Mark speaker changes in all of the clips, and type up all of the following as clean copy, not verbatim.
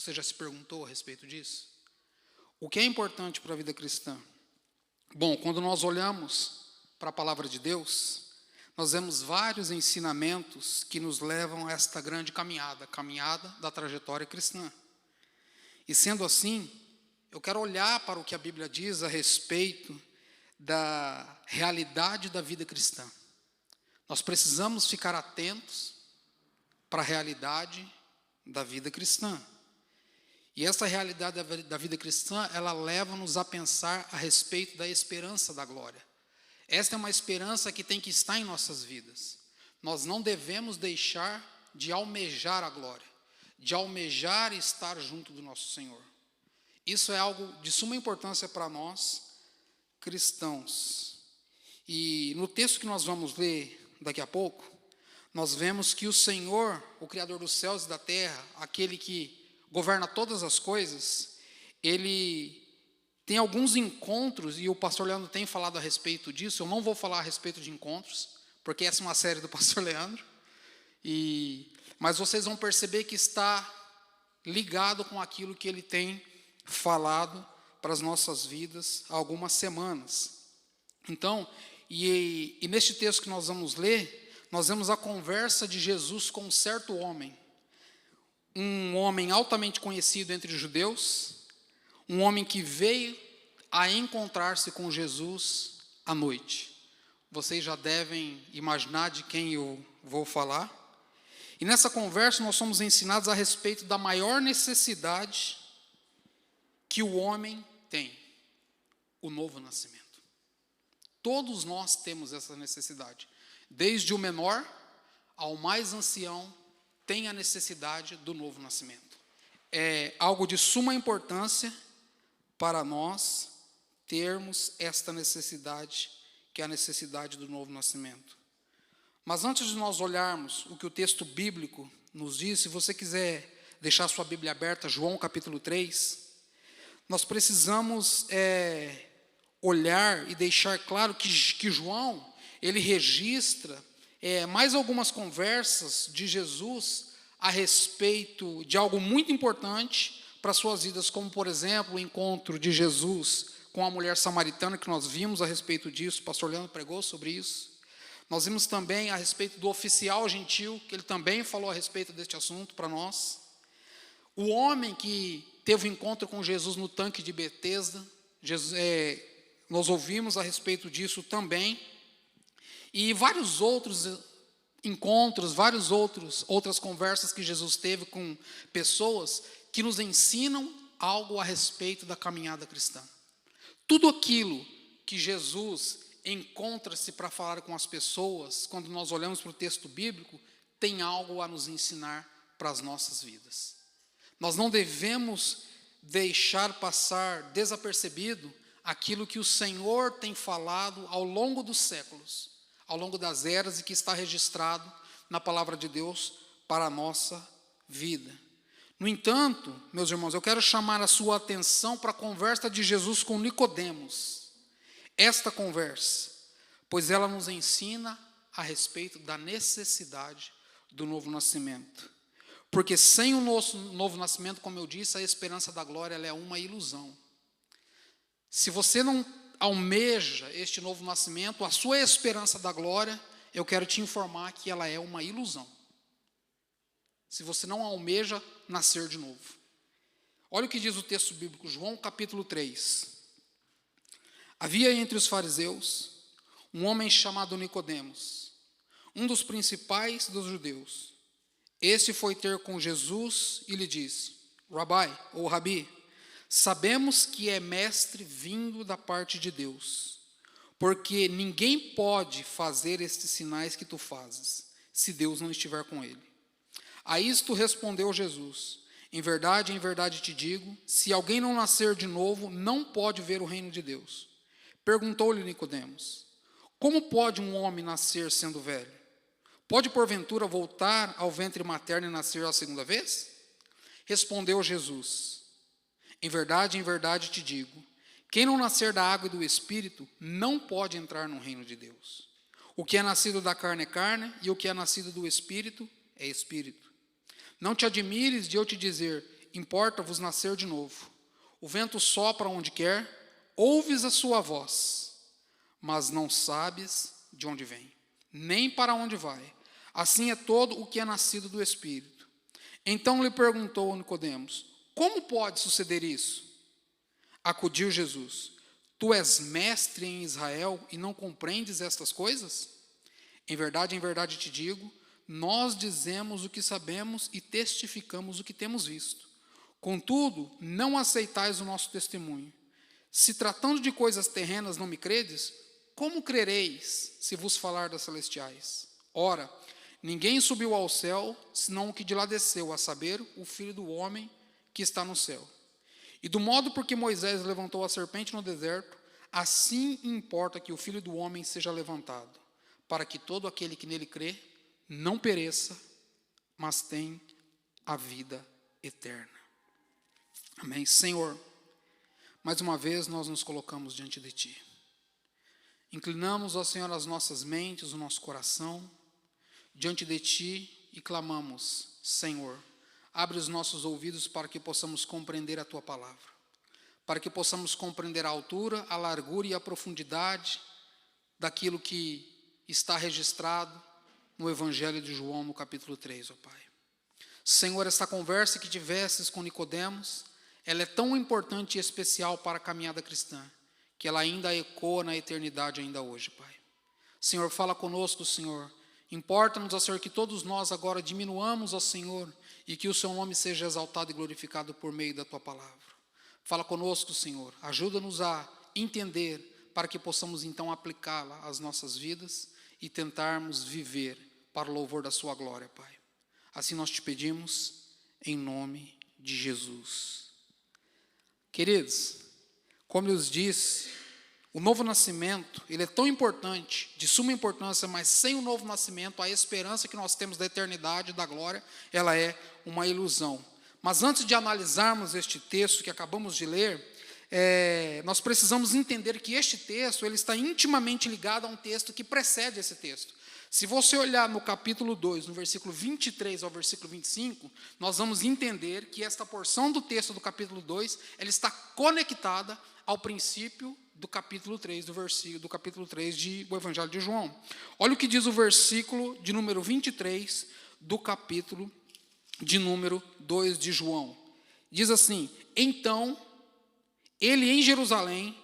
Speaker 1: Você já se perguntou a respeito disso? O que é importante para a vida cristã? Bom, quando nós olhamos para a palavra de Deus, nós vemos vários ensinamentos que nos levam a esta grande caminhada da trajetória cristã. E sendo assim, eu quero olhar para o que a Bíblia diz a respeito da realidade da vida cristã. Nós precisamos ficar atentos para a realidade da vida cristã. E essa realidade da vida cristã, ela leva-nos a pensar a respeito da esperança da glória. Esta é uma esperança que tem que estar em nossas vidas. Nós não devemos deixar de almejar a glória, de almejar estar junto do nosso Senhor. Isso é algo de suma importância para nós, cristãos. E no texto que nós vamos ler daqui a pouco, nós vemos que o Senhor, o Criador dos céus e da terra, aquele que governa todas as coisas, ele tem alguns encontros, e o pastor Leandro tem falado a respeito disso. Eu não vou falar a respeito de encontros, porque essa é uma série do pastor Leandro, mas vocês vão perceber que está ligado com aquilo que ele tem falado para as nossas vidas há algumas semanas. Então, e neste texto que nós vamos ler, nós vemos a conversa de Jesus com um certo homem, um homem altamente conhecido entre os judeus, um homem que veio a encontrar-se com Jesus à noite. Vocês já devem imaginar de quem eu vou falar. E nessa conversa nós somos ensinados a respeito da maior necessidade que o homem tem, o novo nascimento. Todos nós temos essa necessidade. Desde o menor ao mais ancião tem a necessidade do novo nascimento. É algo de suma importância para nós termos esta necessidade, que é a necessidade do novo nascimento. Mas antes de nós olharmos o que o texto bíblico nos diz, se você quiser deixar sua Bíblia aberta, João capítulo 3, nós precisamos olhar e deixar claro que João, ele registra mais algumas conversas de Jesus a respeito de algo muito importante para suas vidas, como, por exemplo, o encontro de Jesus com a mulher samaritana, que nós vimos a respeito disso, o pastor Leandro pregou sobre isso. Nós vimos também a respeito do oficial gentil, que ele também falou a respeito deste assunto para nós. O homem que teve um encontro com Jesus no tanque de Betesda, nós ouvimos a respeito disso também. E vários outros encontros, outras conversas que Jesus teve com pessoas que nos ensinam algo a respeito da caminhada cristã. Tudo aquilo que Jesus encontra-se para falar com as pessoas, quando nós olhamos para o texto bíblico, tem algo a nos ensinar para as nossas vidas. Nós não devemos deixar passar desapercebido aquilo que o Senhor tem falado ao longo dos séculos, ao longo das eras, e que está registrado na palavra de Deus para a nossa vida. No entanto, meus irmãos, eu quero chamar a sua atenção para a conversa de Jesus com Nicodemos. Esta conversa, pois ela nos ensina a respeito da necessidade do novo nascimento. Porque sem o novo nascimento, como eu disse, a esperança da glória ela é uma ilusão. Se você não almeja este novo nascimento, a sua esperança da glória, eu quero te informar que ela é uma ilusão. Se você não almeja nascer de novo. Olha o que diz o texto bíblico, João capítulo 3. Havia entre os fariseus um homem chamado Nicodemos, um dos principais dos judeus. Este foi ter com Jesus e lhe disse: Rabai, ou Rabi, sabemos que é mestre vindo da parte de Deus, porque ninguém pode fazer estes sinais que tu fazes, se Deus não estiver com ele. A isto respondeu Jesus: em verdade te digo, se alguém não nascer de novo, não pode ver o reino de Deus. Perguntou-lhe Nicodemos: como pode um homem nascer sendo velho? Pode porventura voltar ao ventre materno e nascer a segunda vez? Respondeu Jesus: em verdade te digo, quem não nascer da água e do Espírito não pode entrar no reino de Deus. O que é nascido da carne é carne, e o que é nascido do Espírito é Espírito. Não te admires de eu te dizer: importa-vos nascer de novo. O vento sopra onde quer, ouves a sua voz, mas não sabes de onde vem, nem para onde vai. Assim é todo o que é nascido do Espírito. Então lhe perguntou Nicodemos: como pode suceder isso? Acudiu Jesus: tu és mestre em Israel e não compreendes estas coisas? Em verdade te digo, nós dizemos o que sabemos e testificamos o que temos visto. Contudo, não aceitais o nosso testemunho. Se tratando de coisas terrenas não me credes, como crereis se vos falar das celestiais? Ora, ninguém subiu ao céu, senão o que de lá desceu, a saber, o Filho do homem que está no céu. E do modo por que Moisés levantou a serpente no deserto, assim importa que o Filho do homem seja levantado, para que todo aquele que nele crê não pereça, mas tenha a vida eterna. Amém. Senhor, mais uma vez nós nos colocamos diante de Ti. Inclinamos, ó Senhor, as nossas mentes, o nosso coração, diante de Ti e clamamos: Senhor, abre os nossos ouvidos para que possamos compreender a Tua palavra, para que possamos compreender a altura, a largura e a profundidade daquilo que está registrado no Evangelho de João, no capítulo 3, ó Pai. Senhor, essa conversa que tivesses com Nicodemos, ela é tão importante e especial para a caminhada cristã, que ela ainda ecoa na eternidade ainda hoje, Pai. Senhor, fala conosco, Senhor. Importa-nos, ó Senhor, que todos nós agora diminuamos, ó Senhor, e que o Seu nome seja exaltado e glorificado por meio da Tua palavra. Fala conosco, Senhor. Ajuda-nos a entender, para que possamos então aplicá-la às nossas vidas e tentarmos viver para o louvor da Sua glória, Pai. Assim nós te pedimos, em nome de Jesus. Queridos, como eu os disse, o novo nascimento, ele é tão importante, de suma importância, mas sem o novo nascimento, a esperança que nós temos da eternidade, da glória, ela é uma ilusão. Mas antes de analisarmos este texto que acabamos de ler, nós precisamos entender que este texto ele está intimamente ligado a um texto que precede esse texto. Se você olhar no capítulo 2, no versículo 23 ao versículo 25, nós vamos entender que esta porção do texto do capítulo 2, ela está conectada ao princípio do capítulo 3, do capítulo 3 do Evangelho de João. Olha o que diz o versículo de número 23 do capítulo de número 2 de João. Diz assim: então, ele em Jerusalém,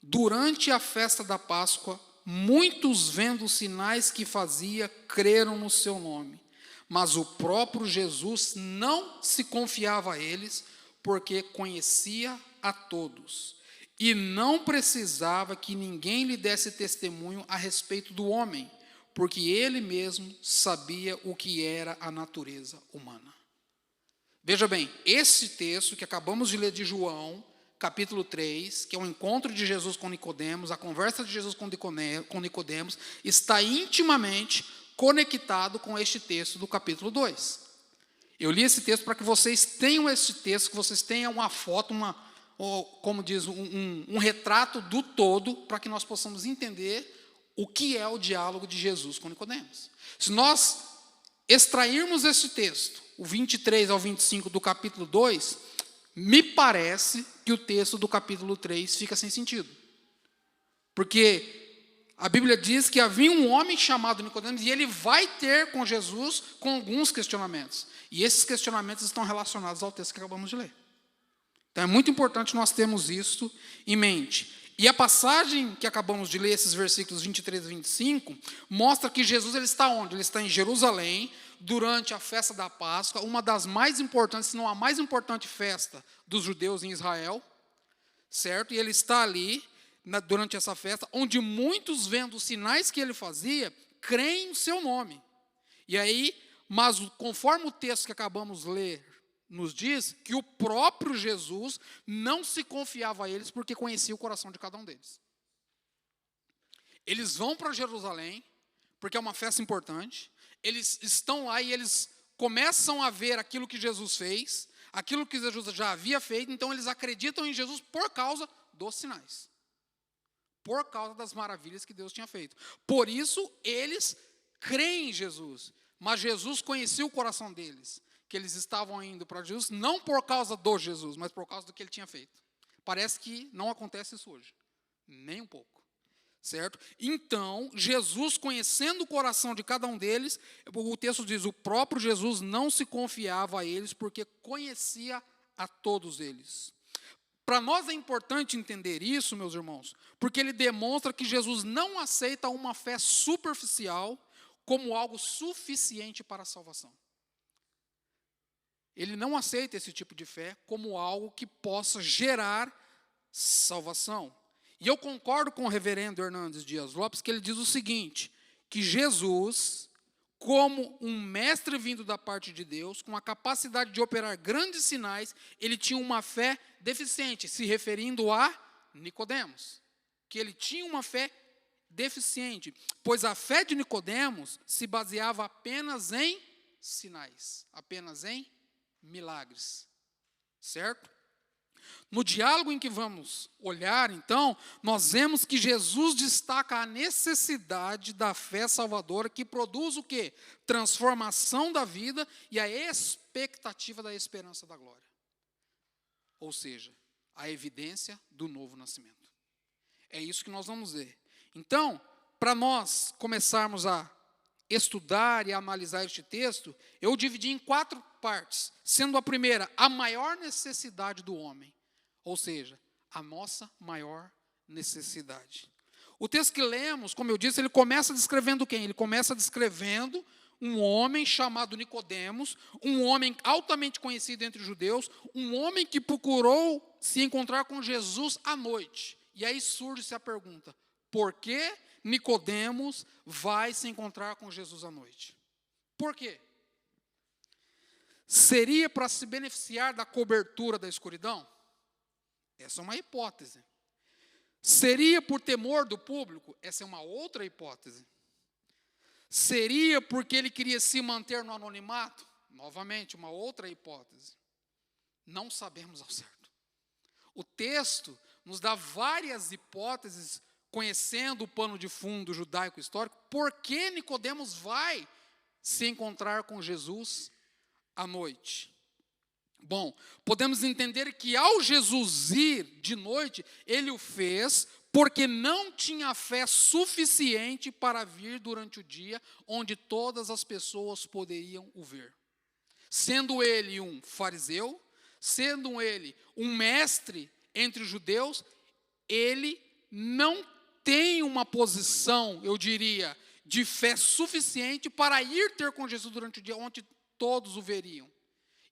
Speaker 1: durante a festa da Páscoa, muitos vendo os sinais que fazia, creram no seu nome. Mas o próprio Jesus não se confiava a eles, porque conhecia a todos. E não precisava que ninguém lhe desse testemunho a respeito do homem, porque ele mesmo sabia o que era a natureza humana. Veja bem, esse texto que acabamos de ler de João, capítulo 3, que é o encontro de Jesus com Nicodemos, a conversa de Jesus com Nicodemos, está intimamente conectado com este texto do capítulo 2. Eu li esse texto para que vocês tenham esse texto, que vocês tenham uma foto, como diz, um retrato do todo, para que nós possamos entender o que é o diálogo de Jesus com Nicodemos. Se nós extrairmos esse texto, o 23 ao 25 do capítulo 2, me parece que o texto do capítulo 3 fica sem sentido. Porque a Bíblia diz que havia um homem chamado Nicodemos e ele vai ter com Jesus com alguns questionamentos. E esses questionamentos estão relacionados ao texto que acabamos de ler. Então é muito importante nós termos isso em mente. E a passagem que acabamos de ler, esses versículos 23 e 25, mostra que Jesus ele está onde? Ele está em Jerusalém, durante a festa da Páscoa, uma das mais importantes, se não a mais importante festa dos judeus em Israel, certo? E ele está ali, durante essa festa, onde muitos, vendo os sinais que ele fazia, creem em seu nome. E aí, mas conforme o texto que acabamos de ler nos diz, que o próprio Jesus não se confiava a eles, porque conhecia o coração de cada um deles. Eles vão para Jerusalém, porque é uma festa importante, eles estão lá e eles começam a ver aquilo que Jesus fez, aquilo que Jesus já havia feito, então eles acreditam em Jesus por causa dos sinais, por causa das maravilhas que Deus tinha feito. Por isso, eles creem em Jesus, mas Jesus conhecia o coração deles. que eles estavam indo para Jesus, não por causa do Jesus, mas por causa do que ele tinha feito. Parece que não acontece isso hoje, nem um pouco, certo? Então, Jesus, conhecendo o coração de cada um deles, o texto diz, o próprio Jesus não se confiava a eles, porque conhecia a todos eles. Para nós é importante entender isso, meus irmãos, porque ele demonstra que Jesus não aceita uma fé superficial como algo suficiente para a salvação. Ele não aceita esse tipo de fé como algo que possa gerar salvação. E eu concordo com o reverendo Hernandes Dias Lopes, que ele diz o seguinte, que Jesus, como um mestre vindo da parte de Deus, com a capacidade de operar grandes sinais, ele tinha uma fé deficiente, se referindo a Nicodemos, que ele tinha uma fé deficiente, pois a fé de Nicodemos se baseava apenas em sinais, apenas em milagres, certo? No diálogo em que vamos olhar, então, nós vemos que Jesus destaca a necessidade da fé salvadora que produz o quê? Transformação da vida e a expectativa da esperança da glória. Ou seja, a evidência do novo nascimento. É isso que nós vamos ver. Então, para nós começarmos a estudar e analisar este texto, eu dividi em 4 partes, sendo a primeira, a maior necessidade do homem, ou seja, a nossa maior necessidade. O texto que lemos, como eu disse, ele começa descrevendo quem? Ele começa descrevendo um homem chamado Nicodemos, um homem altamente conhecido entre os judeus, um homem que procurou se encontrar com Jesus à noite. E aí surge-se a pergunta, por que Nicodemos vai se encontrar com Jesus à noite? Por quê? Seria para se beneficiar da cobertura da escuridão? Essa é uma hipótese. Seria por temor do público? Essa é uma outra hipótese. Seria porque ele queria se manter no anonimato? Novamente, uma outra hipótese. Não sabemos ao certo. O texto nos dá várias hipóteses, conhecendo o pano de fundo judaico histórico, por que Nicodemos vai se encontrar com Jesus à noite. Bom, podemos entender que ao Jesus ir de noite, ele o fez porque não tinha fé suficiente para vir durante o dia, onde todas as pessoas poderiam o ver. Sendo ele um fariseu, sendo ele um mestre entre os judeus, ele não tem uma posição, eu diria, de fé suficiente para ir ter com Jesus durante o dia, onde todos o veriam.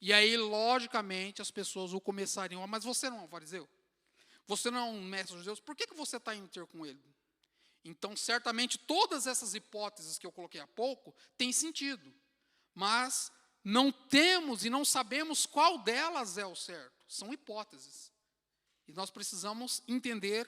Speaker 1: E aí, logicamente, as pessoas o começariam, mas você não é um fariseu? Você não é um mestre de Deus? Por que você está indo ter com ele? Então, certamente, todas essas hipóteses que eu coloquei há pouco têm sentido. Mas não temos e não sabemos qual delas é o certo. São hipóteses. E nós precisamos entender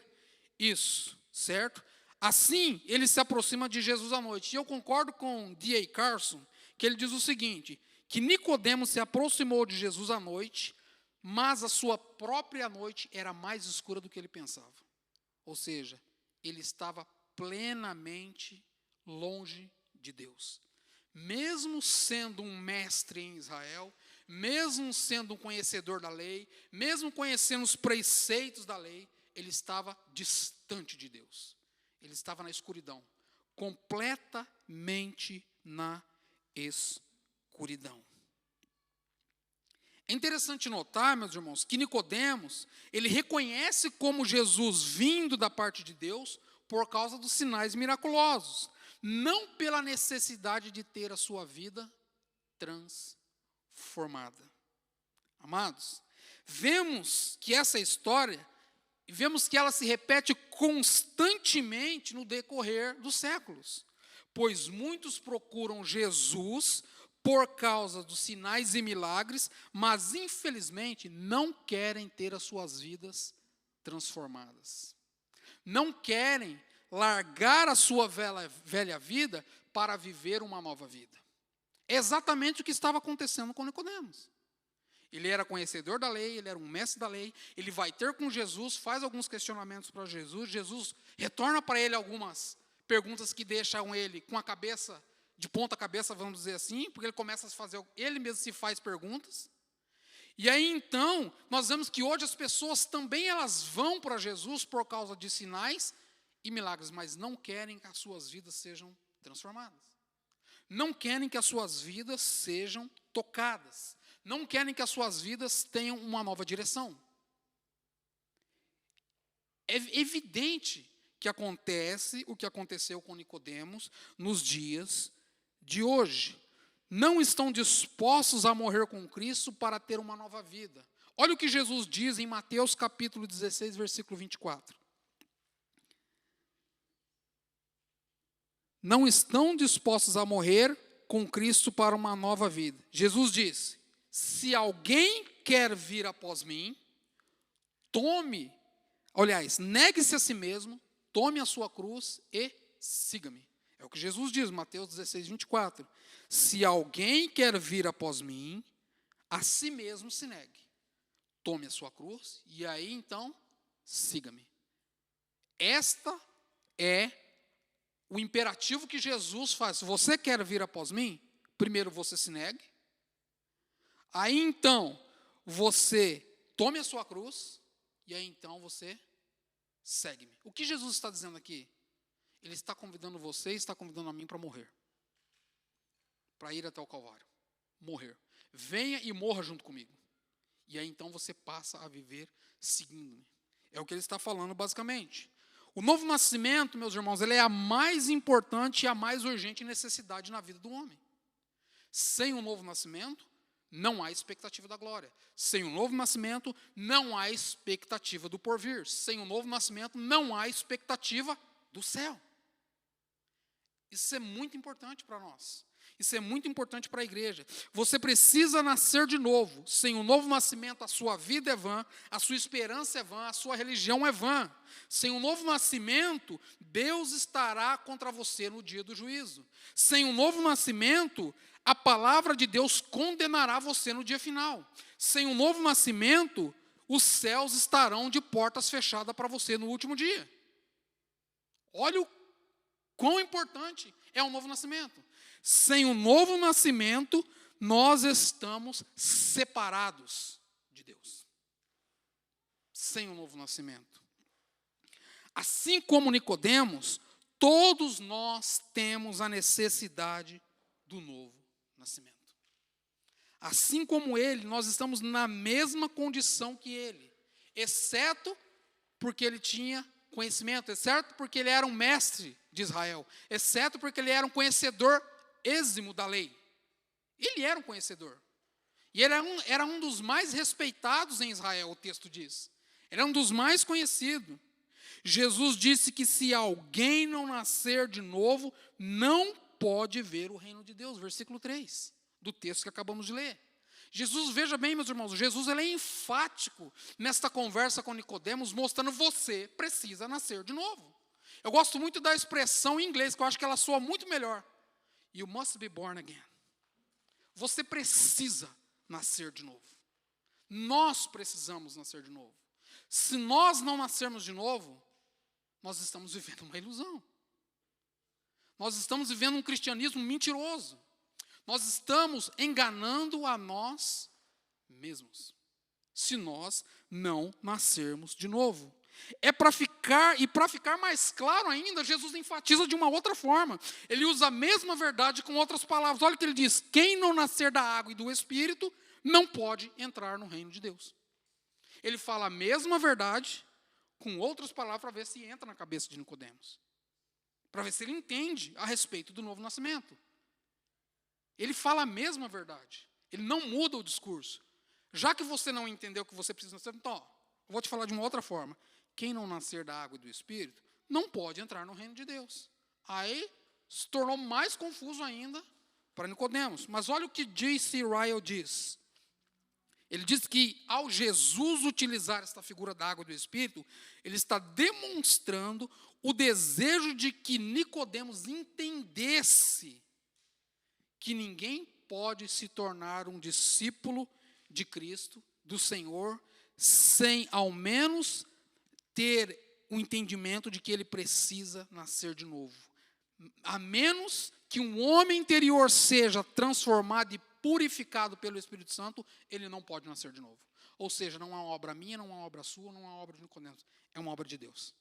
Speaker 1: isso, certo? Assim, ele se aproxima de Jesus à noite. E eu concordo com D.A. Carson, que ele diz o seguinte, que Nicodemos se aproximou de Jesus à noite, mas a sua própria noite era mais escura do que ele pensava. Ou seja, ele estava plenamente longe de Deus. Mesmo sendo um mestre em Israel, mesmo sendo um conhecedor da lei, mesmo conhecendo os preceitos da lei, ele estava distante de Deus. Ele estava na escuridão, completamente na escuridão. É interessante notar, meus irmãos, que Nicodemos, ele reconhece como Jesus vindo da parte de Deus por causa dos sinais miraculosos, não pela necessidade de ter a sua vida transformada. Amados, vemos que essa história, vemos que ela se repete constantemente no decorrer dos séculos, pois muitos procuram Jesus por causa dos sinais e milagres, mas infelizmente não querem ter as suas vidas transformadas. Não querem largar a sua velha vida para viver uma nova vida. É exatamente o que estava acontecendo com Nicodemos. Ele era conhecedor da lei, ele era um mestre da lei, ele vai ter com Jesus, faz alguns questionamentos para Jesus, Jesus retorna para ele algumas perguntas que deixam ele com a cabeça de ponta cabeça, vamos dizer assim, porque ele começa a fazer, ele mesmo se faz perguntas. E aí, então, nós vemos que hoje as pessoas também elas vão para Jesus por causa de sinais e milagres, mas não querem que as suas vidas sejam transformadas. Não querem que as suas vidas sejam tocadas. Não querem que as suas vidas tenham uma nova direção. É evidente que acontece o que aconteceu com Nicodemos nos dias de hoje. Não estão dispostos a morrer com Cristo para ter uma nova vida. Olha o que Jesus diz em Mateus capítulo 16, versículo 24. Não estão dispostos a morrer com Cristo para uma nova vida. Jesus disse: se alguém quer vir após mim, negue-se a si mesmo, tome a sua cruz e siga-me. É o que Jesus diz, Mateus 16, 24. Se alguém quer vir após mim, a si mesmo se negue. Tome a sua cruz e aí então, siga-me. Esta é o imperativo que Jesus faz. Se você quer vir após mim, primeiro você se negue. Aí então, você tome a sua cruz e aí então você segue-me. O que Jesus está dizendo aqui? Ele está convidando você e está convidando a mim para morrer. Para ir até o Calvário. Morrer. Venha e morra junto comigo. E aí então você passa a viver seguindo-me. É o que ele está falando basicamente. O novo nascimento, meus irmãos, ele é a mais importante e a mais urgente necessidade na vida do homem. Sem o novo nascimento, não há expectativa da glória. Sem o novo nascimento, não há expectativa do porvir. Sem o novo nascimento, não há expectativa do céu. Isso é muito importante para nós. Isso é muito importante para a igreja. Você precisa nascer de novo. Sem o novo nascimento, a sua vida é vã, a sua esperança é vã, a sua religião é vã. Sem o novo nascimento, Deus estará contra você no dia do juízo. Sem o novo nascimento, a palavra de Deus condenará você no dia final. Sem o novo nascimento, os céus estarão de portas fechadas para você no último dia. Olha o quão importante é o novo nascimento. Sem o novo nascimento, nós estamos separados de Deus. Sem o novo nascimento. Assim como Nicodemos, todos nós temos a necessidade do novo nascimento. Assim como ele, nós estamos na mesma condição que ele, exceto porque ele tinha conhecimento, exceto porque ele era um mestre de Israel, exceto porque ele era um conhecedor êximo da lei. Ele era um conhecedor. E ele era um dos mais respeitados em Israel, o texto diz. Ele era um dos mais conhecidos. Jesus disse que se alguém não nascer de novo, não pode ver o reino de Deus. Versículo 3, do texto que acabamos de ler. Jesus, veja bem, meus irmãos, Jesus ele é enfático nesta conversa com Nicodemos, mostrando que você precisa nascer de novo. Eu gosto muito da expressão em inglês, que eu acho que ela soa muito melhor. You must be born again. Você precisa nascer de novo. Nós precisamos nascer de novo. Se nós não nascermos de novo, nós estamos vivendo uma ilusão. Nós estamos vivendo um cristianismo mentiroso. Nós estamos enganando a nós mesmos. Se nós não nascermos de novo. Para ficar mais claro ainda, Jesus enfatiza de uma outra forma. Ele usa a mesma verdade com outras palavras. Olha o que ele diz: quem não nascer da água e do Espírito não pode entrar no reino de Deus. Ele fala a mesma verdade com outras palavras para ver se entra na cabeça de Nicodemos. Para ver se ele entende a respeito do novo nascimento. Ele fala a mesma verdade. Ele não muda o discurso. Já que você não entendeu que você precisa nascer, então, eu vou te falar de uma outra forma. Quem não nascer da água e do Espírito não pode entrar no reino de Deus. Aí se tornou mais confuso ainda para Nicodemos. Mas olha o que J.C. Ryle diz. Ele diz que ao Jesus utilizar esta figura da água e do Espírito, ele está demonstrando o desejo de que Nicodemos entendesse que ninguém pode se tornar um discípulo de Cristo, do Senhor, sem ao menos ter o entendimento de que ele precisa nascer de novo. A menos que um homem interior seja transformado e purificado pelo Espírito Santo, ele não pode nascer de novo. Ou seja, não é uma obra minha, não é uma obra sua, não é uma obra de Nicodemos, é uma obra de Deus.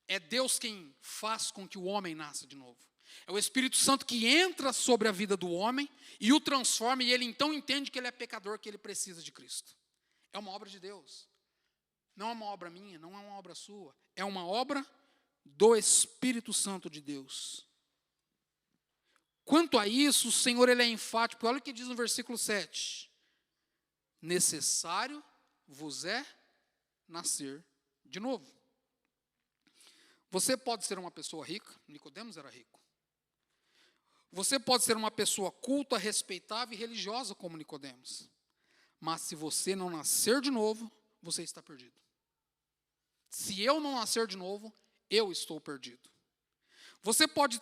Speaker 1: É Deus quem faz com que o homem nasça de novo. É o Espírito Santo que entra sobre a vida do homem e o transforma, e ele então entende que ele é pecador, que ele precisa de Cristo. É uma obra de Deus. Não é uma obra minha, não é uma obra sua. É uma obra do Espírito Santo de Deus. Quanto a isso, o Senhor ele é enfático. Olha o que diz no versículo 7. Necessário vos é nascer de novo. Você pode ser uma pessoa rica, Nicodemos era rico. Você pode ser uma pessoa culta, respeitável e religiosa como Nicodemos. Mas se você não nascer de novo, você está perdido. Se eu não nascer de novo, eu estou perdido. Você pode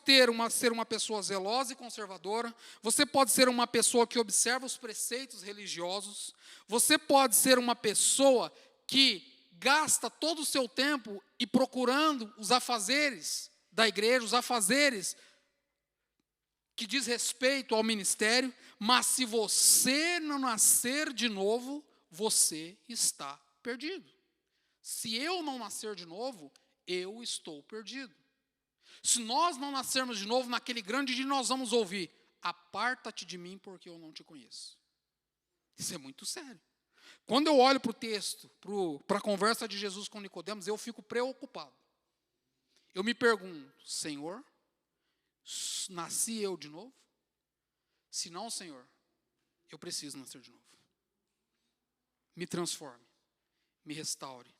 Speaker 1: ser uma pessoa zelosa e conservadora. Você pode ser uma pessoa que observa os preceitos religiosos. Você pode ser uma pessoa que gasta todo o seu tempo e procurando os afazeres da igreja, os afazeres que diz respeito ao ministério, mas se você não nascer de novo, você está perdido. Se eu não nascer de novo, eu estou perdido. Se nós não nascermos de novo, naquele grande dia nós vamos ouvir: aparta-te de mim porque eu não te conheço. Isso é muito sério. Quando eu olho para o texto, para a conversa de Jesus com Nicodemos, eu fico preocupado. Eu me pergunto: Senhor, nasci eu de novo? Se não, Senhor, eu preciso nascer de novo. Me transforme, me restaure,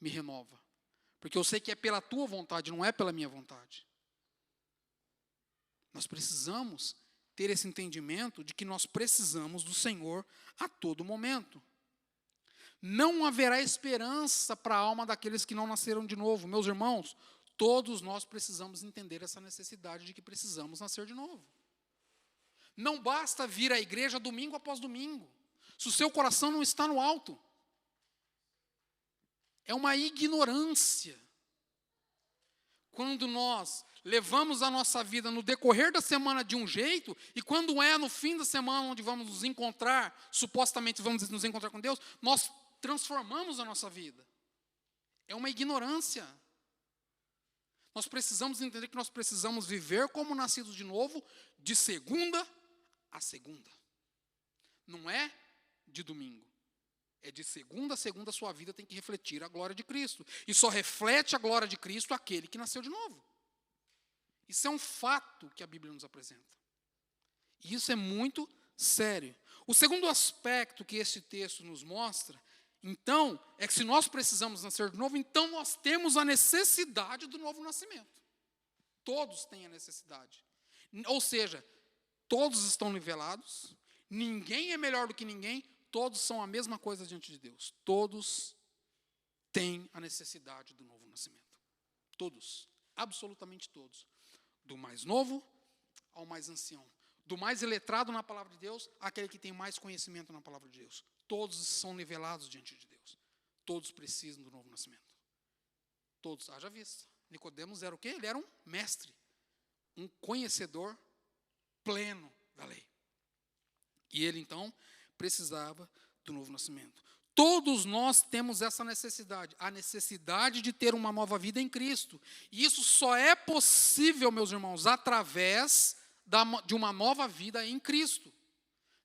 Speaker 1: me renova. Porque eu sei que é pela tua vontade, não é pela minha vontade. Nós precisamos ter esse entendimento de que nós precisamos do Senhor a todo momento. Não haverá esperança para a alma daqueles que não nasceram de novo. Meus irmãos, todos nós precisamos entender essa necessidade de que precisamos nascer de novo. Não basta vir à igreja domingo após domingo, se o seu coração não está no alto. É uma ignorância. Quando nós levamos a nossa vida no decorrer da semana de um jeito, e quando é no fim da semana onde vamos nos encontrar, supostamente vamos nos encontrar com Deus, nós transformamos a nossa vida. É uma ignorância. Nós precisamos entender que nós precisamos viver como nascidos de novo, de segunda a segunda. Não é de domingo. É de segunda a segunda, a sua vida tem que refletir a glória de Cristo. E só reflete a glória de Cristo aquele que nasceu de novo. Isso é um fato que a Bíblia nos apresenta. E isso é muito sério. O segundo aspecto que esse texto nos mostra, então, é que se nós precisamos nascer de novo, então nós temos a necessidade do novo nascimento. Todos têm a necessidade. Ou seja, todos estão nivelados, ninguém é melhor do que ninguém, todos são a mesma coisa diante de Deus. Todos têm a necessidade do novo nascimento. Todos, absolutamente todos. Do mais novo ao mais ancião. Do mais iletrado na palavra de Deus, àquele que tem mais conhecimento na palavra de Deus. Todos são nivelados diante de Deus. Todos precisam do novo nascimento. Todos, haja vista. Nicodemos era o quê? Ele era um mestre. Um conhecedor pleno da lei. E ele, então, precisava do novo nascimento. Todos nós temos essa necessidade, a necessidade de ter uma nova vida em Cristo. E isso só é possível, meus irmãos, através de uma nova vida em Cristo.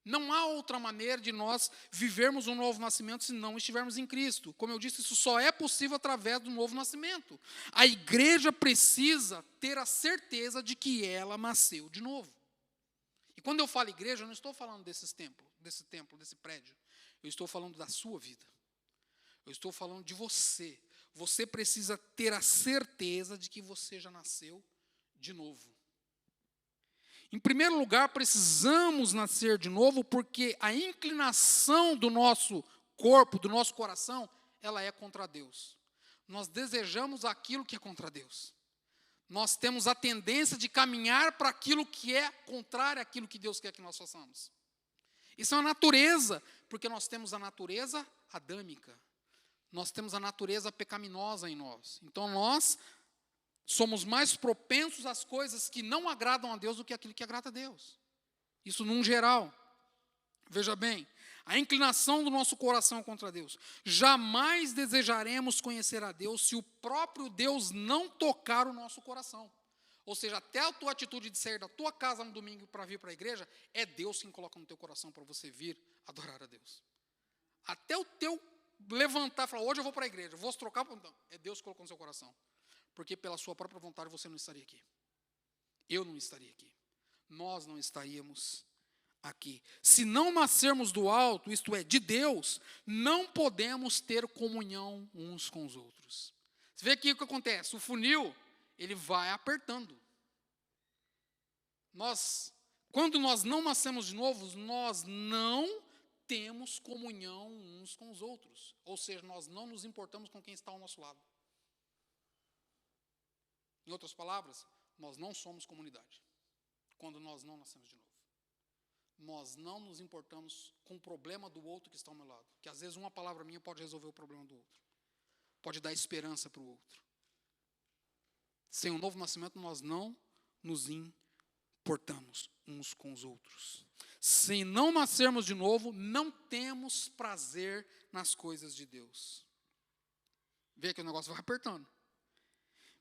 Speaker 1: Não há outra maneira de nós vivermos um novo nascimento se não estivermos em Cristo. Como eu disse, isso só é possível através do novo nascimento. A igreja precisa ter a certeza de que ela nasceu de novo. E quando eu falo igreja, eu não estou falando desse templo, desse prédio. Eu estou falando da sua vida. Eu estou falando de você. Você precisa ter a certeza de que você já nasceu de novo. Em primeiro lugar, precisamos nascer de novo porque a inclinação do nosso corpo, do nosso coração, ela é contra Deus. Nós desejamos aquilo que é contra Deus. Nós temos a tendência de caminhar para aquilo que é contrário àquilo que Deus quer que nós façamos. Isso é uma natureza, porque nós temos a natureza adâmica. Nós temos a natureza pecaminosa em nós. Então nós Somos mais propensos às coisas que não agradam a Deus do que aquilo que agrada a Deus. Isso num geral. Veja bem, a inclinação do nosso coração contra Deus. Jamais desejaremos conhecer a Deus se o próprio Deus não tocar o nosso coração. Ou seja, até a tua atitude de sair da tua casa no domingo para vir para a igreja, é Deus quem coloca no teu coração para você vir adorar a Deus. Até o teu levantar e falar, hoje eu vou para a igreja, vou trocar, não, é Deus que colocou no seu coração. Porque pela sua própria vontade você não estaria aqui. Eu não estaria aqui. Nós não estaríamos aqui. Se não nascermos do alto, isto é, de Deus, não podemos ter comunhão uns com os outros. Você vê aqui o que acontece, o funil, ele vai apertando. Quando nós não nascemos de novo, nós não temos comunhão uns com os outros. Ou seja, nós não nos importamos com quem está ao nosso lado. Em outras palavras, nós não somos comunidade. Quando nós não nascemos de novo. Nós não nos importamos com o problema do outro que está ao meu lado. Que às vezes uma palavra minha pode resolver o problema do outro. Pode dar esperança para o outro. Sem o novo nascimento, nós não nos importamos uns com os outros. Se não nascermos de novo, não temos prazer nas coisas de Deus. Vê que o negócio vai apertando.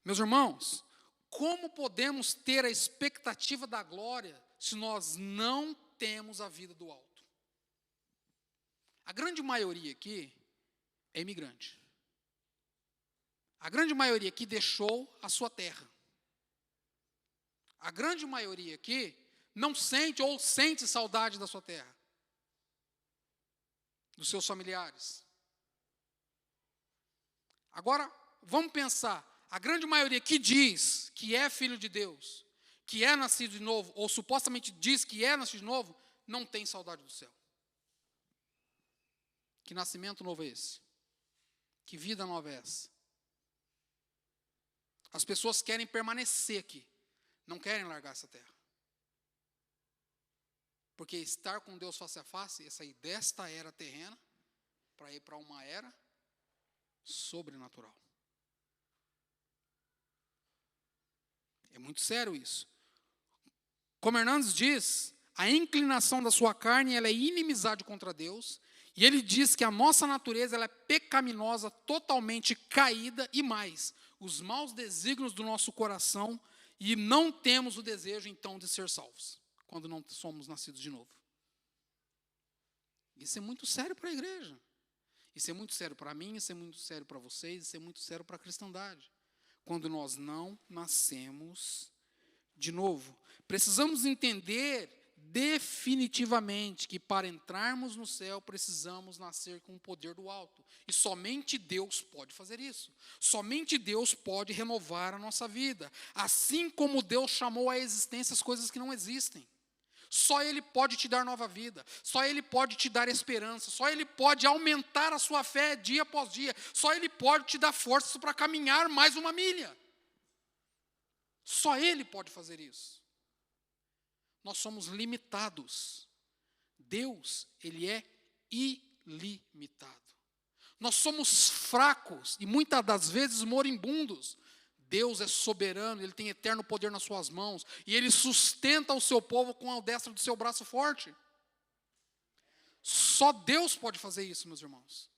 Speaker 1: Meus irmãos, como podemos ter a expectativa da glória se nós não temos a vida do alto? A grande maioria aqui é imigrante. A grande maioria aqui deixou a sua terra. A grande maioria aqui não sente ou sente saudade da sua terra, dos seus familiares. Agora, vamos pensar, a grande maioria que diz que é filho de Deus, que é nascido de novo, ou supostamente diz que é nascido de novo, não tem saudade do céu. Que nascimento novo é esse? Que vida nova é essa? As pessoas querem permanecer aqui, não querem largar essa terra. Porque estar com Deus face a face é sair desta era terrena para ir para uma era sobrenatural. É muito sério isso. Como Hernandes diz, a inclinação da sua carne ela é inimizade contra Deus. E ele diz que a nossa natureza ela é pecaminosa, totalmente caída e mais. Os maus desígnios do nosso coração e não temos o desejo, então, de ser salvos, quando não somos nascidos de novo. Isso é muito sério para a igreja. Isso é muito sério para mim, isso é muito sério para vocês, isso é muito sério para a cristandade. Quando nós não nascemos de novo. Precisamos entender definitivamente que para entrarmos no céu precisamos nascer com o poder do alto. E somente Deus pode fazer isso. Somente Deus pode renovar a nossa vida. Assim como Deus chamou à existência as coisas que não existem. Só Ele pode te dar nova vida. Só Ele pode te dar esperança. Só Ele pode aumentar a sua fé dia após dia. Só Ele pode te dar forças para caminhar mais uma milha. Só Ele pode fazer isso. Nós somos limitados. Deus, Ele é ilimitado. Nós somos fracos e muitas das vezes moribundos. Deus é soberano, Ele tem eterno poder nas suas mãos. E Ele sustenta o seu povo com a destra do seu braço forte. Só Deus pode fazer isso, meus irmãos.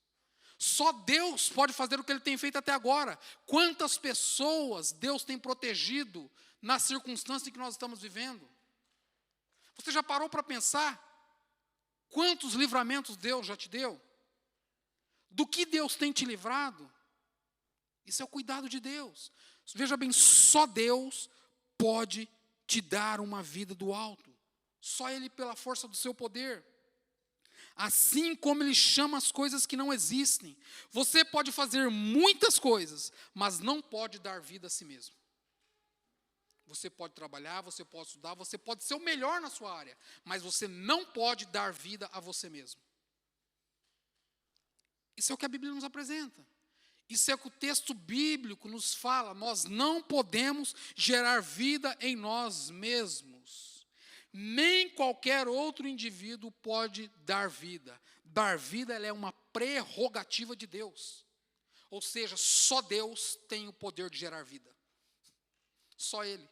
Speaker 1: Só Deus pode fazer o que Ele tem feito até agora. Quantas pessoas Deus tem protegido nas circunstâncias em que nós estamos vivendo? Você já parou para pensar quantos livramentos Deus já te deu? Do que Deus tem te livrado? Isso é o cuidado de Deus. Veja bem, só Deus pode te dar uma vida do alto. Só Ele pela força do seu poder. Assim como Ele chama as coisas que não existem. Você pode fazer muitas coisas, mas não pode dar vida a si mesmo. Você pode trabalhar, você pode estudar, você pode ser o melhor na sua área, mas você não pode dar vida a você mesmo. Isso é o que a Bíblia nos apresenta. Isso é o que o texto bíblico nos fala. Nós não podemos gerar vida em nós mesmos. Nem qualquer outro indivíduo pode dar vida. Dar vida ela é uma prerrogativa de Deus. Ou seja, só Deus tem o poder de gerar vida. Só Ele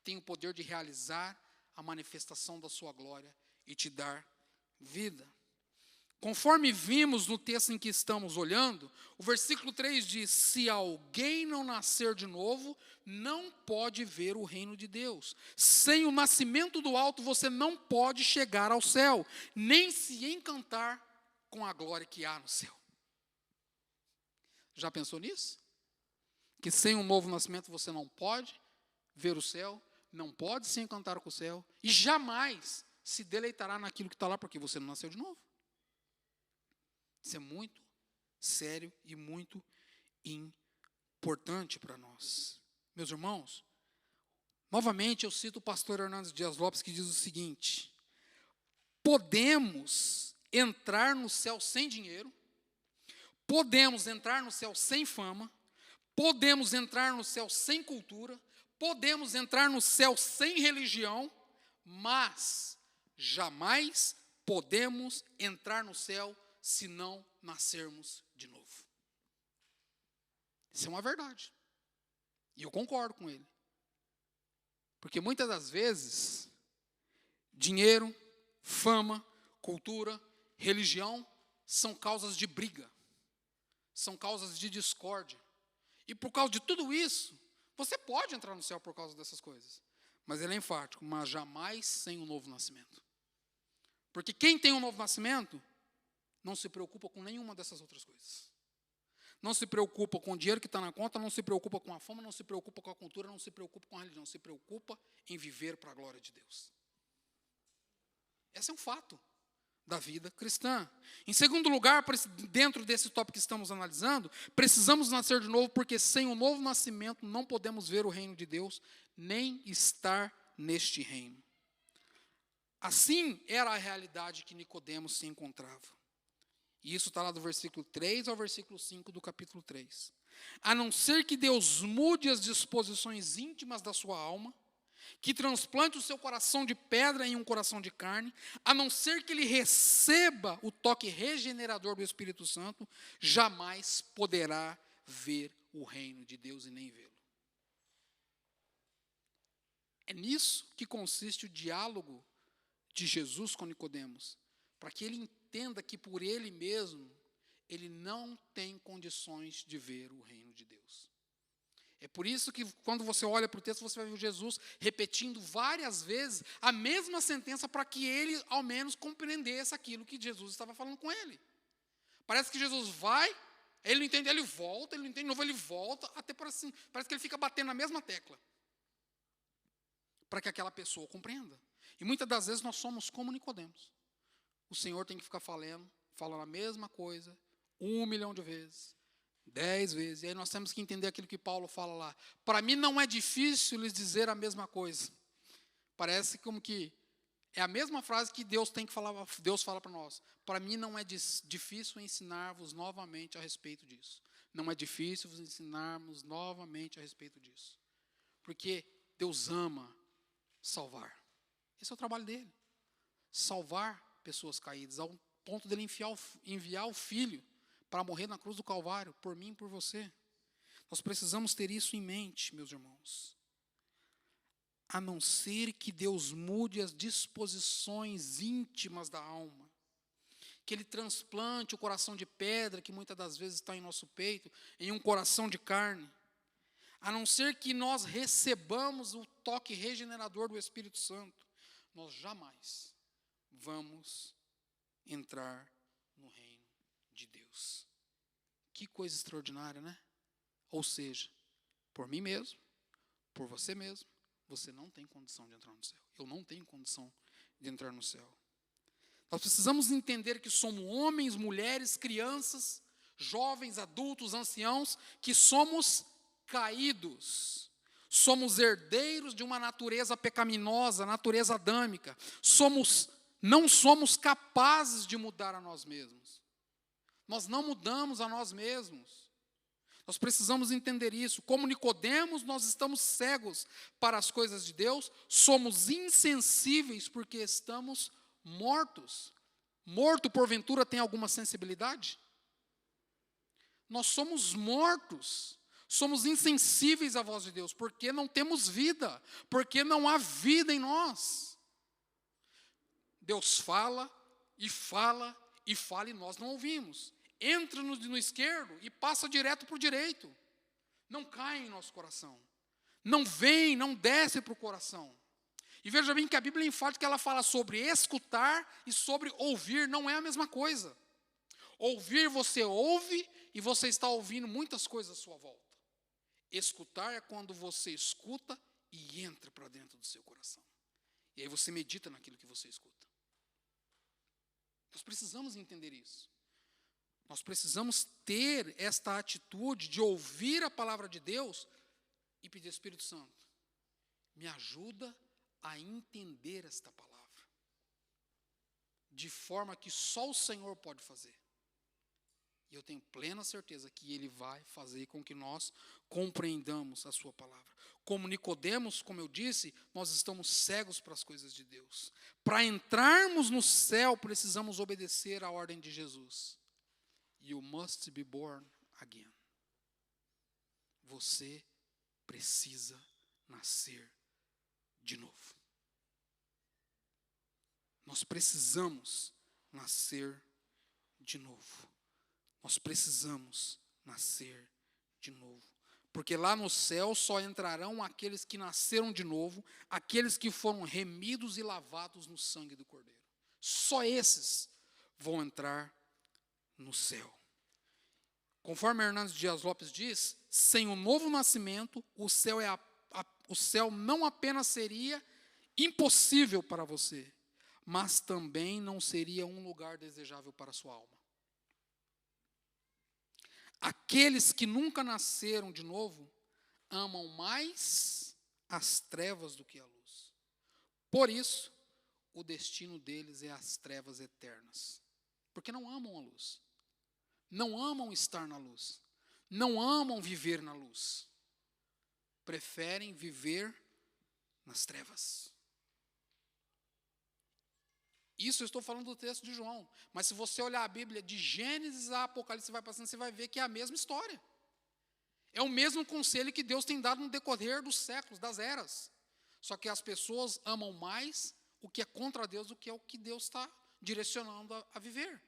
Speaker 1: tem o poder de realizar a manifestação da sua glória e te dar vida. Conforme vimos no texto em que estamos olhando, o versículo 3 diz: se alguém não nascer de novo, não pode ver o reino de Deus. Sem o nascimento do alto, você não pode chegar ao céu, nem se encantar com a glória que há no céu. Já pensou nisso? Que sem um novo nascimento você não pode ver o céu, não pode se encantar com o céu, e jamais se deleitará naquilo que está lá, porque você não nasceu de novo. Isso é muito sério e muito importante para nós. Meus irmãos, novamente eu cito o pastor Hernandes Dias Lopes, que diz o seguinte: podemos entrar no céu sem dinheiro, podemos entrar no céu sem fama, podemos entrar no céu sem cultura, podemos entrar no céu sem religião, mas jamais podemos entrar no céu se não nascermos de novo. Isso é uma verdade. E eu concordo com ele. Porque muitas das vezes, dinheiro, fama, cultura, religião são causas de briga, são causas de discórdia. E por causa de tudo isso, você pode entrar no céu por causa dessas coisas. Mas ele é enfático, mas jamais sem um novo nascimento. Porque quem tem um novo nascimento não se preocupa com nenhuma dessas outras coisas. Não se preocupa com o dinheiro que está na conta, não se preocupa com a fama, não se preocupa com a cultura, não se preocupa com a religião, se preocupa em viver para a glória de Deus. Esse é um fato da vida cristã. Em segundo lugar, dentro desse tópico que estamos analisando, precisamos nascer de novo, porque sem um novo nascimento não podemos ver o reino de Deus, nem estar neste reino. Assim era a realidade que Nicodemos se encontrava. E isso está lá do versículo 3 ao versículo 5 do capítulo 3. A não ser que Deus mude as disposições íntimas da sua alma, que transplante o seu coração de pedra em um coração de carne, a não ser que ele receba o toque regenerador do Espírito Santo, jamais poderá ver o reino de Deus e nem vê-lo. É nisso que consiste o diálogo de Jesus com Nicodemos, para que ele entenda que por ele mesmo, ele não tem condições de ver o reino de Deus. É por isso que quando você olha para o texto, você vai ver Jesus repetindo várias vezes a mesma sentença para que ele, ao menos, compreendesse aquilo que Jesus estava falando com ele. Parece que Jesus vai, ele não entende, ele volta, ele não entende de novo, ele volta, até parece que ele fica batendo na mesma tecla, para que aquela pessoa compreenda. E muitas das vezes nós somos como Nicodemos. O Senhor tem que ficar falando a mesma coisa 1 milhão de vezes, 10 vezes. E aí nós temos que entender aquilo que Paulo fala lá. Para mim não é difícil lhes dizer a mesma coisa. Parece como que é a mesma frase que Deus fala para nós. Para mim não é difícil ensinar-vos novamente a respeito disso. Não é difícil vos ensinarmos novamente a respeito disso. Porque Deus ama salvar. Esse é o trabalho dele. Salvar pessoas caídas, ao ponto dele enviar o Filho para morrer na cruz do Calvário, por mim e por você. Nós precisamos ter isso em mente, meus irmãos. A não ser que Deus mude as disposições íntimas da alma, que Ele transplante o coração de pedra, que muitas das vezes está em nosso peito, em um coração de carne. A não ser que nós recebamos o toque regenerador do Espírito Santo, nós jamais vamos entrar no reino de Deus. Que coisa extraordinária, né? Ou seja, por mim mesmo, por você mesmo, você não tem condição de entrar no céu. Eu não tenho condição de entrar no céu. Nós precisamos entender que somos homens, mulheres, crianças, jovens, adultos, anciãos, que somos caídos. Somos herdeiros de uma natureza pecaminosa, natureza adâmica. Não somos capazes de mudar a nós mesmos. Nós não mudamos a nós mesmos. Nós precisamos entender isso. Como Nicodemos, nós estamos cegos para as coisas de Deus, somos insensíveis porque estamos mortos. Morto, porventura, tem alguma sensibilidade? Nós somos mortos. Somos insensíveis à voz de Deus, porque não temos vida, porque não há vida em nós. Deus fala, e fala, e fala, e nós não ouvimos. Entra no esquerdo e passa direto para o direito. Não cai em nosso coração. Não vem, não desce para o coração. E veja bem que a Bíblia é enfática que ela fala sobre escutar e sobre ouvir, não é a mesma coisa. Ouvir, você ouve e você está ouvindo muitas coisas à sua volta. Escutar é quando você escuta e entra para dentro do seu coração. E aí você medita naquilo que você escuta. Nós precisamos entender isso. Nós precisamos ter esta atitude de ouvir a palavra de Deus e pedir, Espírito Santo, me ajuda a entender esta palavra, de forma que só o Senhor pode fazer. E eu tenho plena certeza que Ele vai fazer com que nós compreendamos a sua palavra. Como Nicodemos, como eu disse, nós estamos cegos para as coisas de Deus. Para entrarmos no céu, precisamos obedecer à ordem de Jesus. You must be born again. Você precisa nascer de novo. Nós precisamos nascer de novo. Nós precisamos nascer de novo. Porque lá no céu só entrarão aqueles que nasceram de novo, aqueles que foram remidos e lavados no sangue do Cordeiro. Só esses vão entrar no céu. Conforme Hernandes Dias Lopes diz, sem o novo nascimento, o céu não apenas seria impossível para você, mas também não seria um lugar desejável para a sua alma. Aqueles que nunca nasceram de novo amam mais as trevas do que a luz. Por isso, o destino deles é as trevas eternas. Porque não amam a luz. Não amam estar na luz. Não amam viver na luz. Preferem viver nas trevas. Isso eu estou falando do texto de João. Mas se você olhar a Bíblia de Gênesis a Apocalipse, você vai ver que é a mesma história. É o mesmo conselho que Deus tem dado no decorrer dos séculos, das eras. Só que as pessoas amam mais o que é contra Deus do que é o que Deus está direcionando a viver.